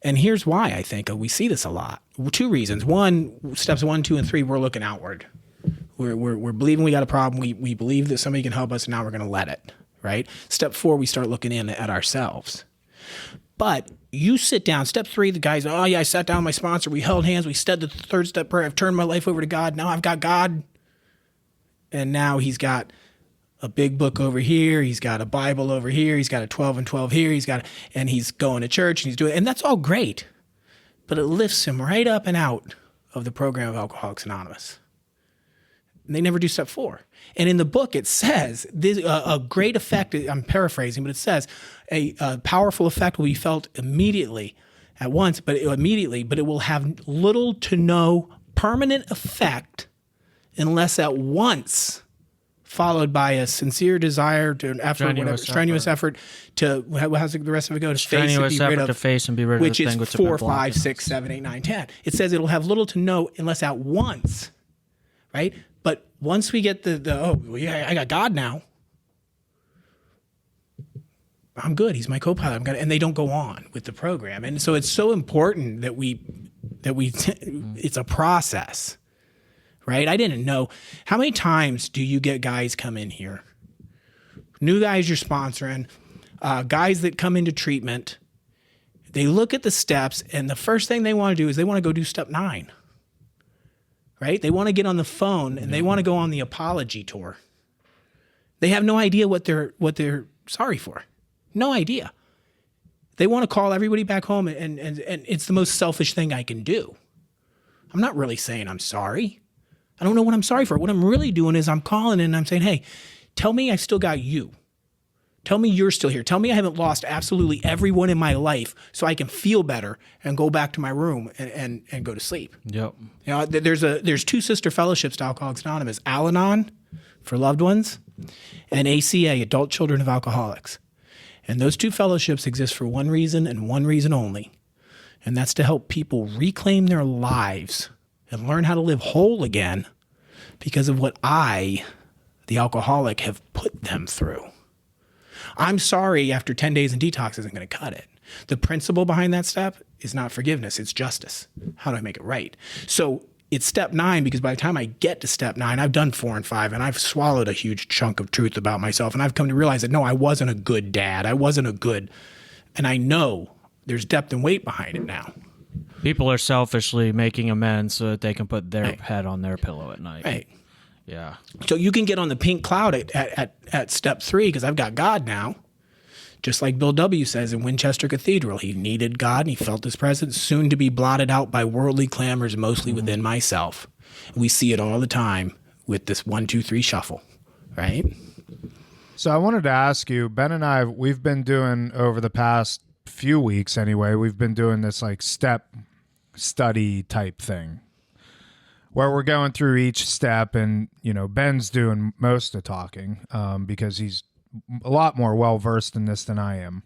And here's why I think we see this a lot. 2 reasons. One, steps 1, 2, and 3, we're looking outward. We're believing we got a problem. We believe that somebody can help us, and now we're going to let it, right? Step 4, we start looking in at ourselves. But you sit down. Step 3, the guys, I sat down with my sponsor. We held hands. We said the third step prayer. I've turned my life over to God. Now I've got God. And now he's got a big book over here. He's got a Bible over here. He's got a 12 and 12 here. And he's going to church and he's doing, and that's all great. But it lifts him right up and out of the program of Alcoholics Anonymous. And they never do step 4. And in the book, it says a great effect, I'm paraphrasing, but it says a powerful effect will be felt immediately at once, but it will have little to no permanent effect unless at once followed by a sincere desire to an effort, strenuous effort to, how's the rest of it go? To strenuous effort to face and be rid of which the thing is 4, 5, 6, 7, 8, 9, 10. It says it'll have little to no unless at once, right? But once we get I got God now. I'm good. He's my co-pilot. And they don't go on with the program. And so it's so important that it's a process. Right? I didn't know. How many times do you get guys come in here? New guys you're sponsoring, guys that come into treatment, they look at the steps, and the first thing they want to do is they want to go do step 9. Right? They want to get on the phone, and they want to go on the apology tour. They have no idea what they're sorry for. No idea. They want to call everybody back home, and it's the most selfish thing I can do. I'm not really saying I'm sorry. I don't know what I'm sorry for. What I'm really doing is I'm calling and I'm saying, hey, tell me I still got you. Tell me you're still here. Tell me I haven't lost absolutely everyone in my life so I can feel better and go back to my room and go to sleep. Yep. There's 2 sister fellowships to Alcoholics Anonymous, Al-Anon for loved ones and ACA, Adult Children of Alcoholics. And those 2 fellowships exist for one reason and one reason only, and that's to help people reclaim their lives and learn how to live whole again because of what I, the alcoholic, have put them through. I'm sorry after 10 days in detox isn't going to cut it. The principle behind that step is not forgiveness, it's justice. How do I make it right? So it's step 9 because by the time I get to step 9, I've done 4 and 5 and I've swallowed a huge chunk of truth about myself. And I've come to realize that, no, I wasn't a good dad. And I know there's depth and weight behind it now. People are selfishly making amends so that they can put their head on their pillow at night. Right. Yeah. So you can get on the pink cloud at step 3 because I've got God now. Just like Bill W. says in Winchester Cathedral, he needed God and he felt his presence, soon to be blotted out by worldly clamors, mostly within myself. We see it all the time with this 1, 2, 3 shuffle, right? So I wanted to ask you, Ben and I, we've been doing over the past few weeks anyway, we've been doing this like step study type thing where we're going through each step, and, you know, Ben's doing most of the talking because he's a lot more well-versed in this than I am.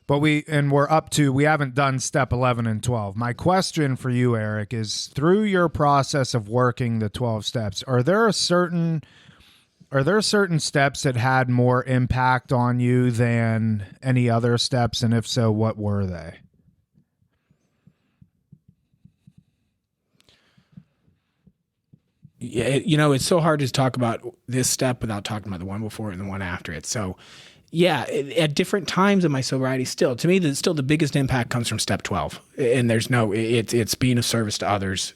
But we haven't done step 11 and 12. My question for you, Erik, is through your process of working the 12 steps, are there certain steps that had more impact on you than any other steps? And if so, what were they? Yeah, it's so hard to talk about this step without talking about the one before and the one after it. So, yeah, at different times in my sobriety, still the biggest impact comes from step 12, and it's being of service to others.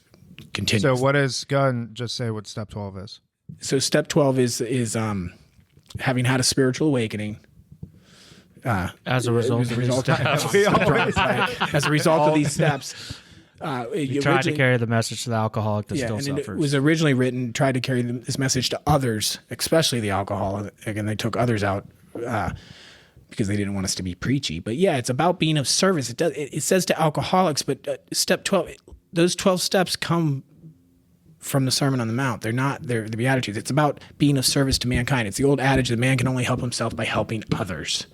Continues. So, go ahead and just say what step 12 is. So, step 12 is having had a spiritual awakening. As a result of these steps. You tried to carry the message to the alcoholic that still suffers. It was originally written, tried to carry this message to others, especially the alcoholic, and they took others out because they didn't want us to be preachy. But yeah, it's about being of service. It says to alcoholics, but step 12, those 12 steps come from the Sermon on the Mount. They're the Beatitudes. It's about being of service to mankind. It's the old adage that man can only help himself by helping others.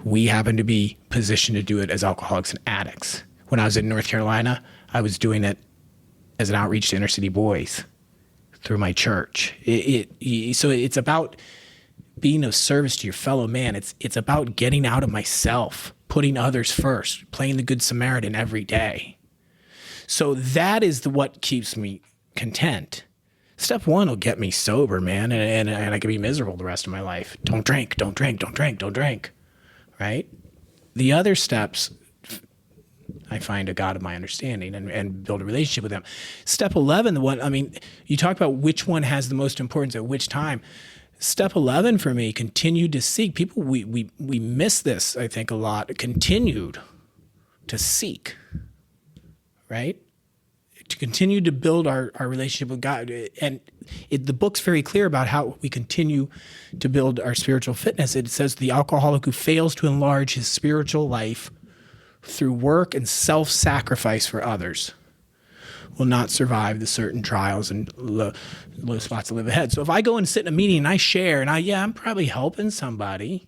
We happen to be positioned to do it as alcoholics and addicts. When I was in North Carolina, I was doing it as an outreach to inner city boys through my church. So it's about being of service to your fellow man. It's about getting out of myself, putting others first, playing the Good Samaritan every day. So that is what keeps me content. Step 1 will get me sober, man, and I can be miserable the rest of my life. Don't drink, don't drink, don't drink, don't drink, right? The other steps, I find a God of my understanding and build a relationship with them. Step 11, you talk about which one has the most importance at which time. Step 11 for me, continued to seek. People, we miss this, I think, a lot. Continued to seek, right? To continue to build our relationship with God. And the book's very clear about how we continue to build our spiritual fitness. It says the alcoholic who fails to enlarge his spiritual life through work and self-sacrifice for others will not survive the certain trials and low spots that live ahead. So if I go and sit in a meeting and I share and I'm probably helping somebody,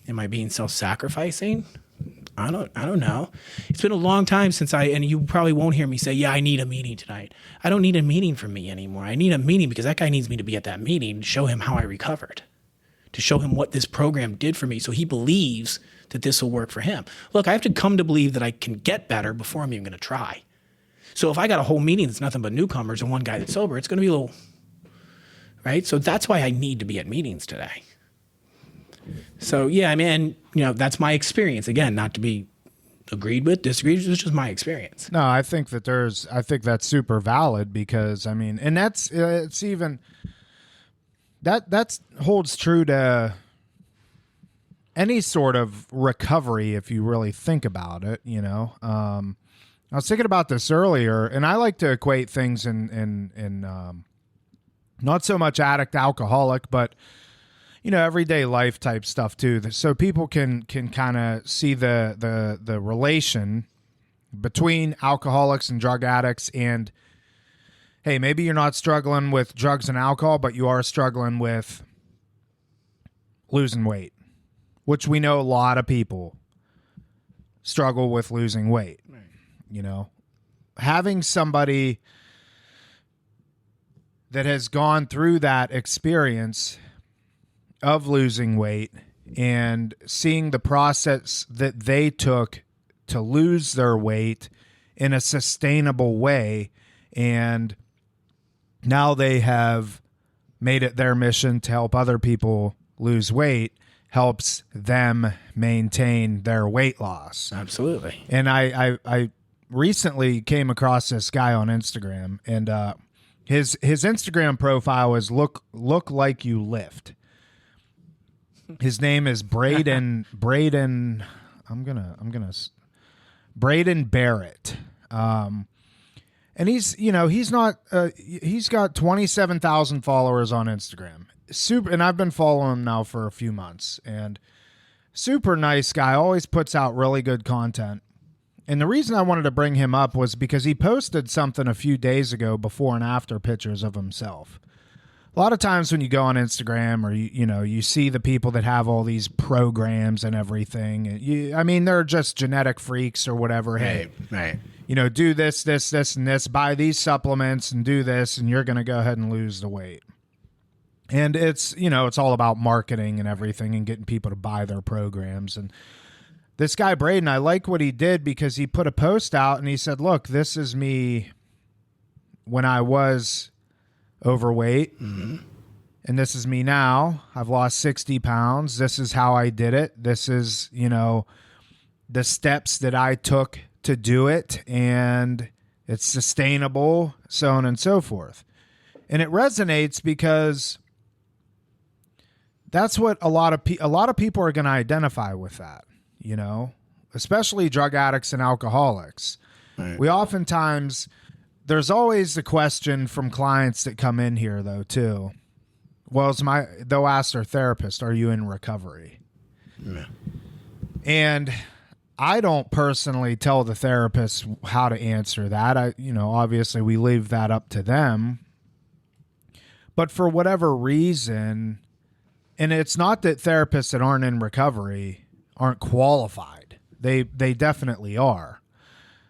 am I being self-sacrificing? I don't know. It's been a long time since and you probably won't hear me say, yeah, I need a meeting tonight. I don't need a meeting for me anymore. I need a meeting because that guy needs me to be at that meeting to show him how I recovered, to show him what this program did for me so he believes that this will work for him. Look, I have to come to believe that I can get better before I'm even going to try. So if I got a whole meeting that's nothing but newcomers and one guy that's sober, it's going to be a little, right? So that's why I need to be at meetings today. So yeah, that's my experience. Again, not to be agreed with, disagreed with, it's just my experience. No, I think that's super valid because and it's even that holds true to any sort of recovery, if you really think about it, I was thinking about this earlier, and I like to equate things in not so much addict alcoholic, but everyday life type stuff too. So people can kind of see the relation between alcoholics and drug addicts, and hey, maybe you're not struggling with drugs and alcohol, but you are struggling with losing weight, which we know a lot of people struggle with losing weight. Right. Having somebody that has gone through that experience of losing weight and seeing the process that they took to lose their weight in a sustainable way, and now they have made it their mission to help other people lose weight, helps them maintain their weight loss. Absolutely. And I recently came across this guy on Instagram, and His Instagram profile is look like you lift. His name is Braden. Braden Barrett. And he's got 27,000 followers on Instagram. And I've been following him now for a few months, and super nice guy, always puts out really good content. And the reason I wanted to bring him up was because he posted something a few days ago, before and after pictures of himself. A lot of times when you go on Instagram, or you see the people that have all these programs and everything, they're just genetic freaks or whatever. Hey, right. Do this, and this, buy these supplements and do this, and you're going to go ahead and lose the weight. And it's all about marketing and everything and getting people to buy their programs. And this guy, Braden, I like what he did, because he put a post out and he said, look, this is me when I was overweight. Mm-hmm. And this is me now. I've lost 60 pounds. This is how I did it. This is, the steps that I took to do it, and it's sustainable, so on and so forth. And it resonates because that's what a lot of people are going to identify with that, especially drug addicts and alcoholics. Right. We oftentimes, there's always the question from clients that come in here, though, too. Well, they'll ask their therapist, are you in recovery? Yeah. And I don't personally tell the therapist how to answer that. Obviously we leave that up to them. But for whatever reason, and it's not that therapists that aren't in recovery aren't qualified. They definitely are.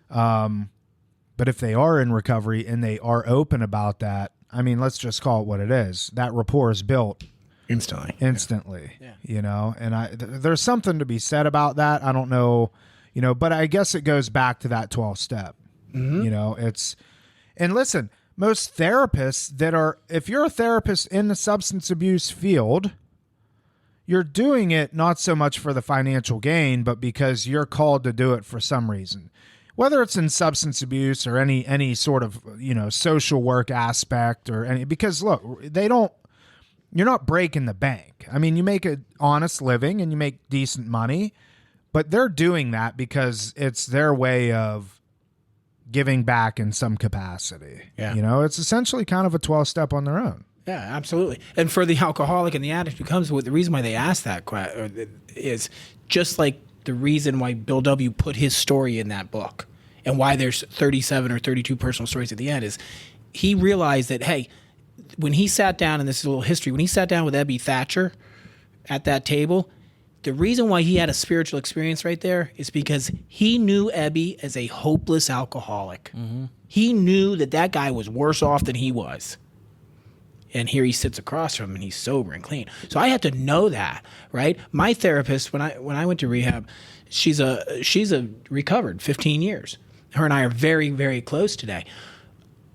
But if they are in recovery and they are open about that, let's just call it what it is. That rapport is built instantly. Yeah. And there's something to be said about that. I don't know, but I guess it goes back to that 12 step. Mm-hmm. And listen, most therapists if you're a therapist in the substance abuse field, you're doing it not so much for the financial gain, but because you're called to do it for some reason. Whether it's in substance abuse or any sort of, social work aspect because look, you're not breaking the bank. You make an honest living and you make decent money, but they're doing that because it's their way of giving back in some capacity. Yeah. It's essentially kind of a 12-step on their own. Yeah, absolutely. And for the alcoholic and the addict who comes with, the reason why they ask that is just like the reason why Bill W. put his story in that book and why there's 37 or 32 personal stories at the end is he realized that, hey, when he sat down, and this is a little history, when he sat down with Ebby Thatcher at that table, the reason why he had a spiritual experience right there is because he knew Ebby as a hopeless alcoholic. Mm-hmm. He knew that guy was worse off than he was. And here he sits across from him and he's sober and clean. So I had to know that, right? My therapist, when I went to rehab, she's a recovered 15 years. Her and I are very, very close today.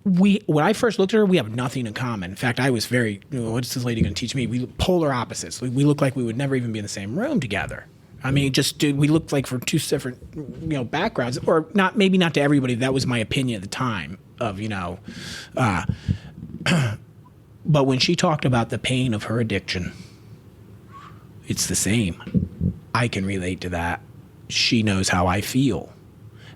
When I first looked at her, we have nothing in common. In fact, I was very, what's this lady going to teach me? We polar opposites. We look like we would never even be in the same room together. We looked like from two different, backgrounds, or maybe not to everybody. That was my opinion at the time of, but when she talked about the pain of her addiction, it's the same. I can relate to that. She knows how I feel.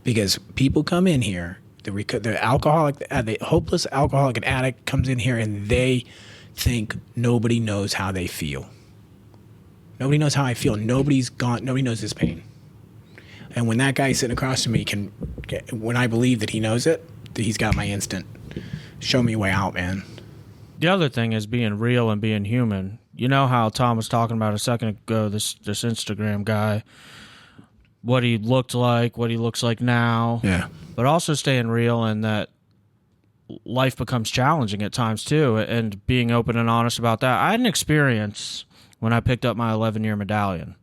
Because people come in here, the alcoholic, the hopeless alcoholic and addict comes in here and they think nobody knows how they feel. Nobody knows how I feel. Nobody knows his pain. And when that guy sitting across from me when I believe that he knows it, that he's got my instant, show me a way out, man. The other thing is being real and being human. You know how Tom was talking about a second ago, this Instagram guy, what he looked like, what he looks like now. Yeah. But also staying real, and that life becomes challenging at times too, and being open and honest about that. I had an experience when I picked up my 11-year medallion.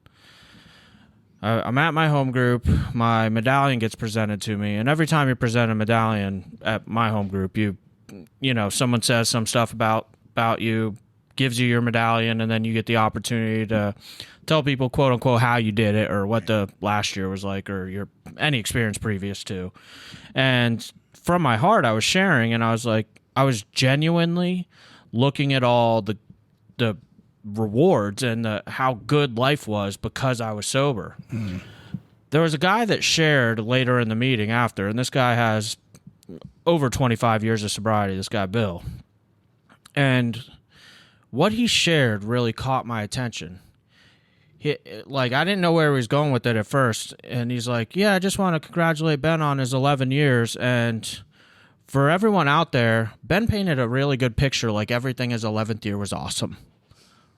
I'm at my home group. My medallion gets presented to me, and every time you present a medallion at my home group, someone says some stuff about you, gives you your medallion, and then you get the opportunity to tell people, quote unquote, how you did it or what the last year was like or any experience previous to. And from my heart, I was sharing, and I was like, I was genuinely looking at all the rewards and how good life was because I was sober. There was a guy that shared later in the meeting after, and this guy has over 25 years of sobriety, this guy Bill. And what he shared really caught my attention. I didn't know where he was going with it at first, and he's like, yeah, I just want to congratulate Ben on his 11 years, and for everyone out there, Ben painted a really good picture, like everything his 11th year was awesome,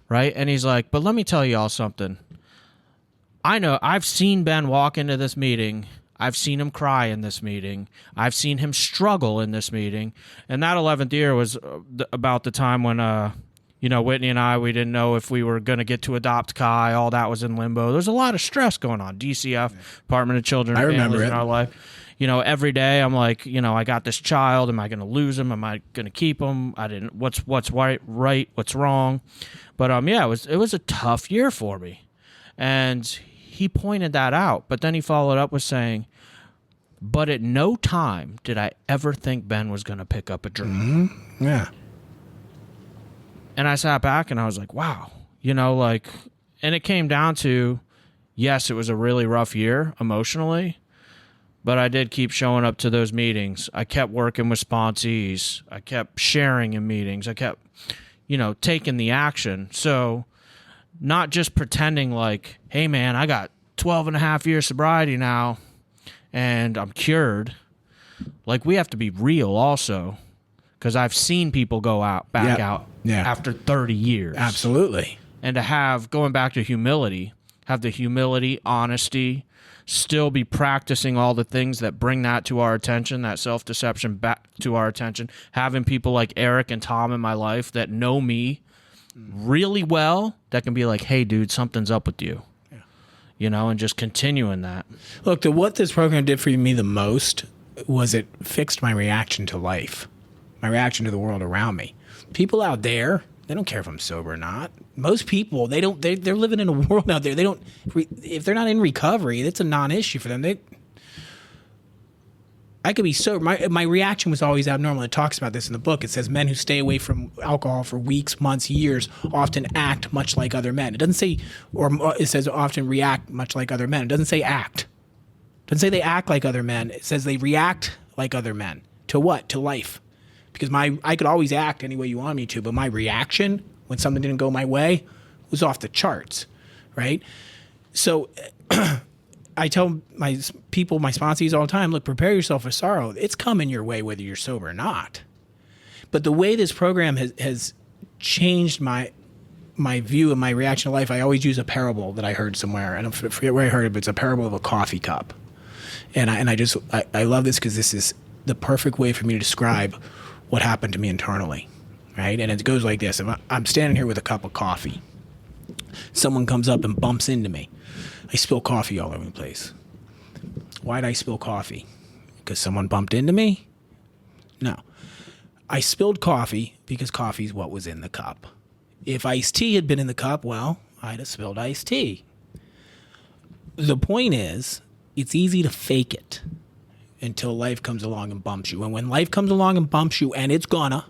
right? And he's like, but let me tell you all something. I know I've seen Ben walk into this meeting. I've seen him cry in this meeting. I've seen him struggle in this meeting. And that 11th year was about the time when, Whitney and I, we didn't know if we were going to get to adopt Kai. All that was in limbo. There's a lot of stress going on. DCF, Department of Children and Families in our life. Every day I'm like, I got this child. Am I going to lose him? Am I going to keep him? I didn't. What's right? What's wrong? But it was a tough year for me, and he pointed that out. But then he followed up with saying, "But at no time did I ever think Ben was going to pick up a drink." Mm-hmm. Yeah. And I sat back and I was like, "Wow," and it came down to, yes, it was a really rough year emotionally. But I did keep showing up to those meetings. I kept working with sponsees. I kept sharing in meetings. I kept, taking the action. So not just pretending like, hey, man, I got 12 and a half years sobriety now and I'm cured. Like, we have to be real also, because I've seen people go back out after 30 years. Absolutely. And to have, going back to humility, have the humility, honesty, still be practicing all the things that bring that to our attention, that self-deception back to our attention, having people like Erik and Tom in my life that know me really well, that can be like, hey, dude, something's up with you, and just continuing that. Look, what this program did for me the most was it fixed my reaction to life, my reaction to the world around me. People out there, they don't care if I'm sober or not. Most people, they're living in a world out there. They don't, if they're not in recovery, it's a non-issue for them. I could be sober. My reaction was always abnormal. It talks about this in the book. It says men who stay away from alcohol for weeks, months, years often act much like other men. It doesn't say, or it says often react much like other men. It doesn't say act. It doesn't say they act like other men. It says they react like other men. To what? To life. Because I could always act any way you want me to, but my reaction when something didn't go my way was off the charts, right? So I tell my people, my sponsees all the time, look, prepare yourself for sorrow. It's coming your way whether you're sober or not. But the way this program has changed my view and my reaction to life, I always use a parable that I heard somewhere, and I forget where I heard it, but it's a parable of a coffee cup. And I love this because this is the perfect way for me to describe what happened to me internally, right? And it goes like this. If I'm standing here with a cup of coffee. Someone comes up and bumps into me. I spill coffee all over the place. Why'd I spill coffee? Because someone bumped into me? No. I spilled coffee because coffee is what was in the cup. If iced tea had been in the cup, well, I'd have spilled iced tea. The point is, it's easy to fake it until life comes along and bumps you. And when life comes along and bumps you, and it's gonna,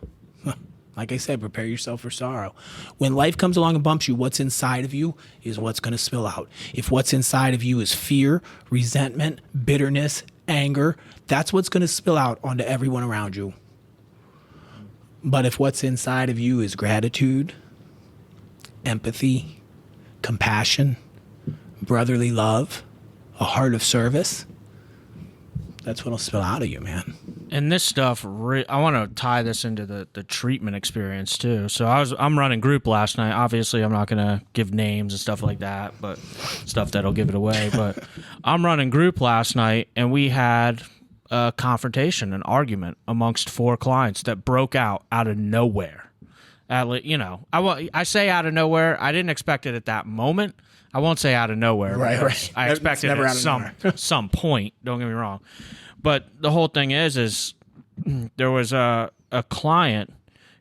like I said, prepare yourself for sorrow. When life comes along and bumps you, what's inside of you is what's going to spill out. If what's inside of you is fear, resentment, bitterness, anger, that's what's going to spill out onto everyone around you. But if what's inside of you is gratitude, empathy, compassion, brotherly love, a heart of service, that's what'll spill out of you, man. And this stuff, I want to tie this into the treatment experience too. So I'm running group last night. Obviously, I'm not going to give names and stuff like that, but stuff that'll give it away. But I'm running group last night, and we had a confrontation, an argument amongst 4 clients that broke out of nowhere. I say out of nowhere. I didn't expect it at that moment. I won't say out of nowhere. Right. I expected it at some point. Don't get me wrong. But the whole thing is there was a client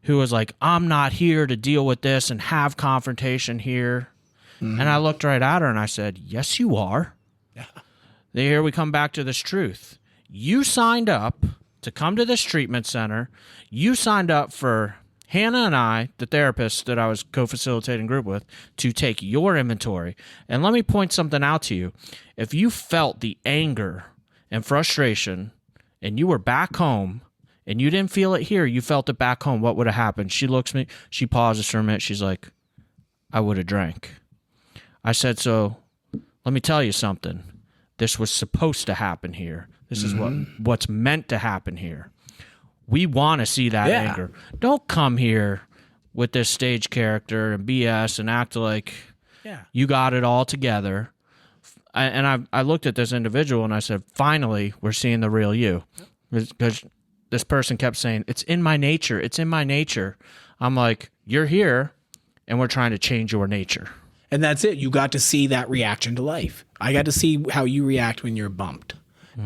who was like, I'm not here to deal with this and have confrontation here. Mm-hmm. And I looked right at her and I said, yes, you are. Yeah. Here we come back to this truth. You signed up to come to this treatment center. You signed up for Hannah and I, the therapist that I was co-facilitating group with, to take your inventory. And let me point something out to you. If you felt the anger and frustration and you were back home and you didn't feel it here, you felt it back home, what would have happened? She looks at me, she pauses for a minute, she's like, I would have drank. I said, so let me tell you something. This was supposed to happen here. This is what's meant to happen here. We want to see that anger. Don't come here with this stage character and BS and act like you got it all together. I looked at this individual and I said, finally, we're seeing the real you. Because this person kept saying, it's in my nature. It's in my nature. I'm like, you're here and we're trying to change your nature. And that's it. You got to see that reaction to life. I got to see how you react when you're bumped,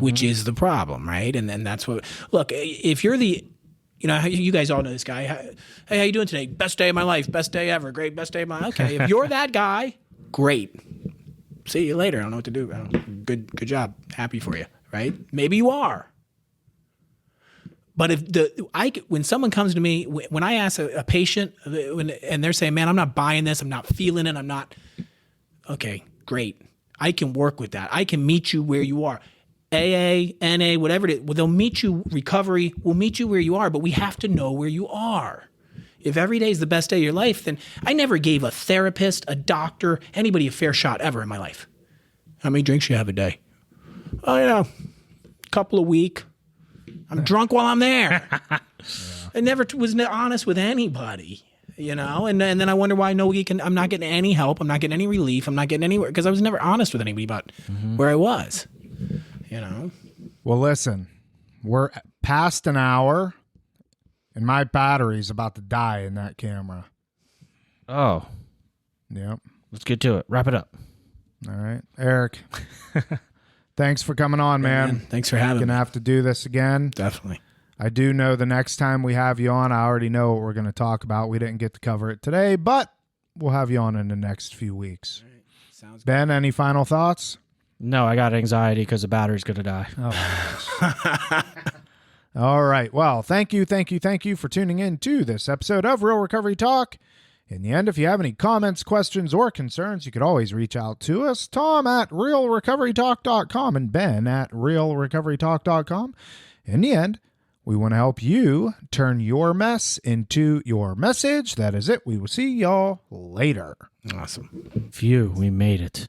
which is the problem, right? And then that's what, look, if you're the, you guys all know this guy. Hey, how you doing today? Best day of my life. Best day ever. Great. Best day of my life. Okay. If you're that guy, great. See you later. I don't know what to do. Good job. Happy for you, right? Maybe you are. But when someone comes to me, when I ask a patient and they're saying, man, I'm not buying this, I'm not feeling it, I'm not, okay, great. I can work with that. I can meet you where you are. AA, NA, whatever it is, well, they'll meet you, recovery will meet you where you are, but we have to know where you are. If every day is the best day of your life, then I never gave a therapist, a doctor, anybody a fair shot ever in my life. How many drinks you have a day? Oh, a couple a week. I'm drunk while I'm there. I never was honest with anybody, and then I wonder why I'm not getting any help. I'm not getting any relief. I'm not getting anywhere because I was never honest with anybody about where I was, Well, listen, we're past an hour and my battery's about to die in that camera. Oh. Yep. Let's get to it. Wrap it up. All right. Erik. Thanks for coming on, man. Thanks for having me. Gonna have to do this again. Definitely. I do know the next time we have you on, I already know what we're going to talk about. We didn't get to cover it today, but we'll have you on in the next few weeks. All right. Sounds Ben, any final thoughts? No, I got anxiety because the battery's going to die. Oh, all right. Well, thank you for tuning in to this episode of Real Recovery Talk. In the end, if you have any comments, questions, or concerns, you could always reach out to us. Tom at realrecoverytalk.com and Ben at realrecoverytalk.com. In the end, we want to help you turn your mess into your message. That is it. We will see y'all later. awesome. Phew, we made it.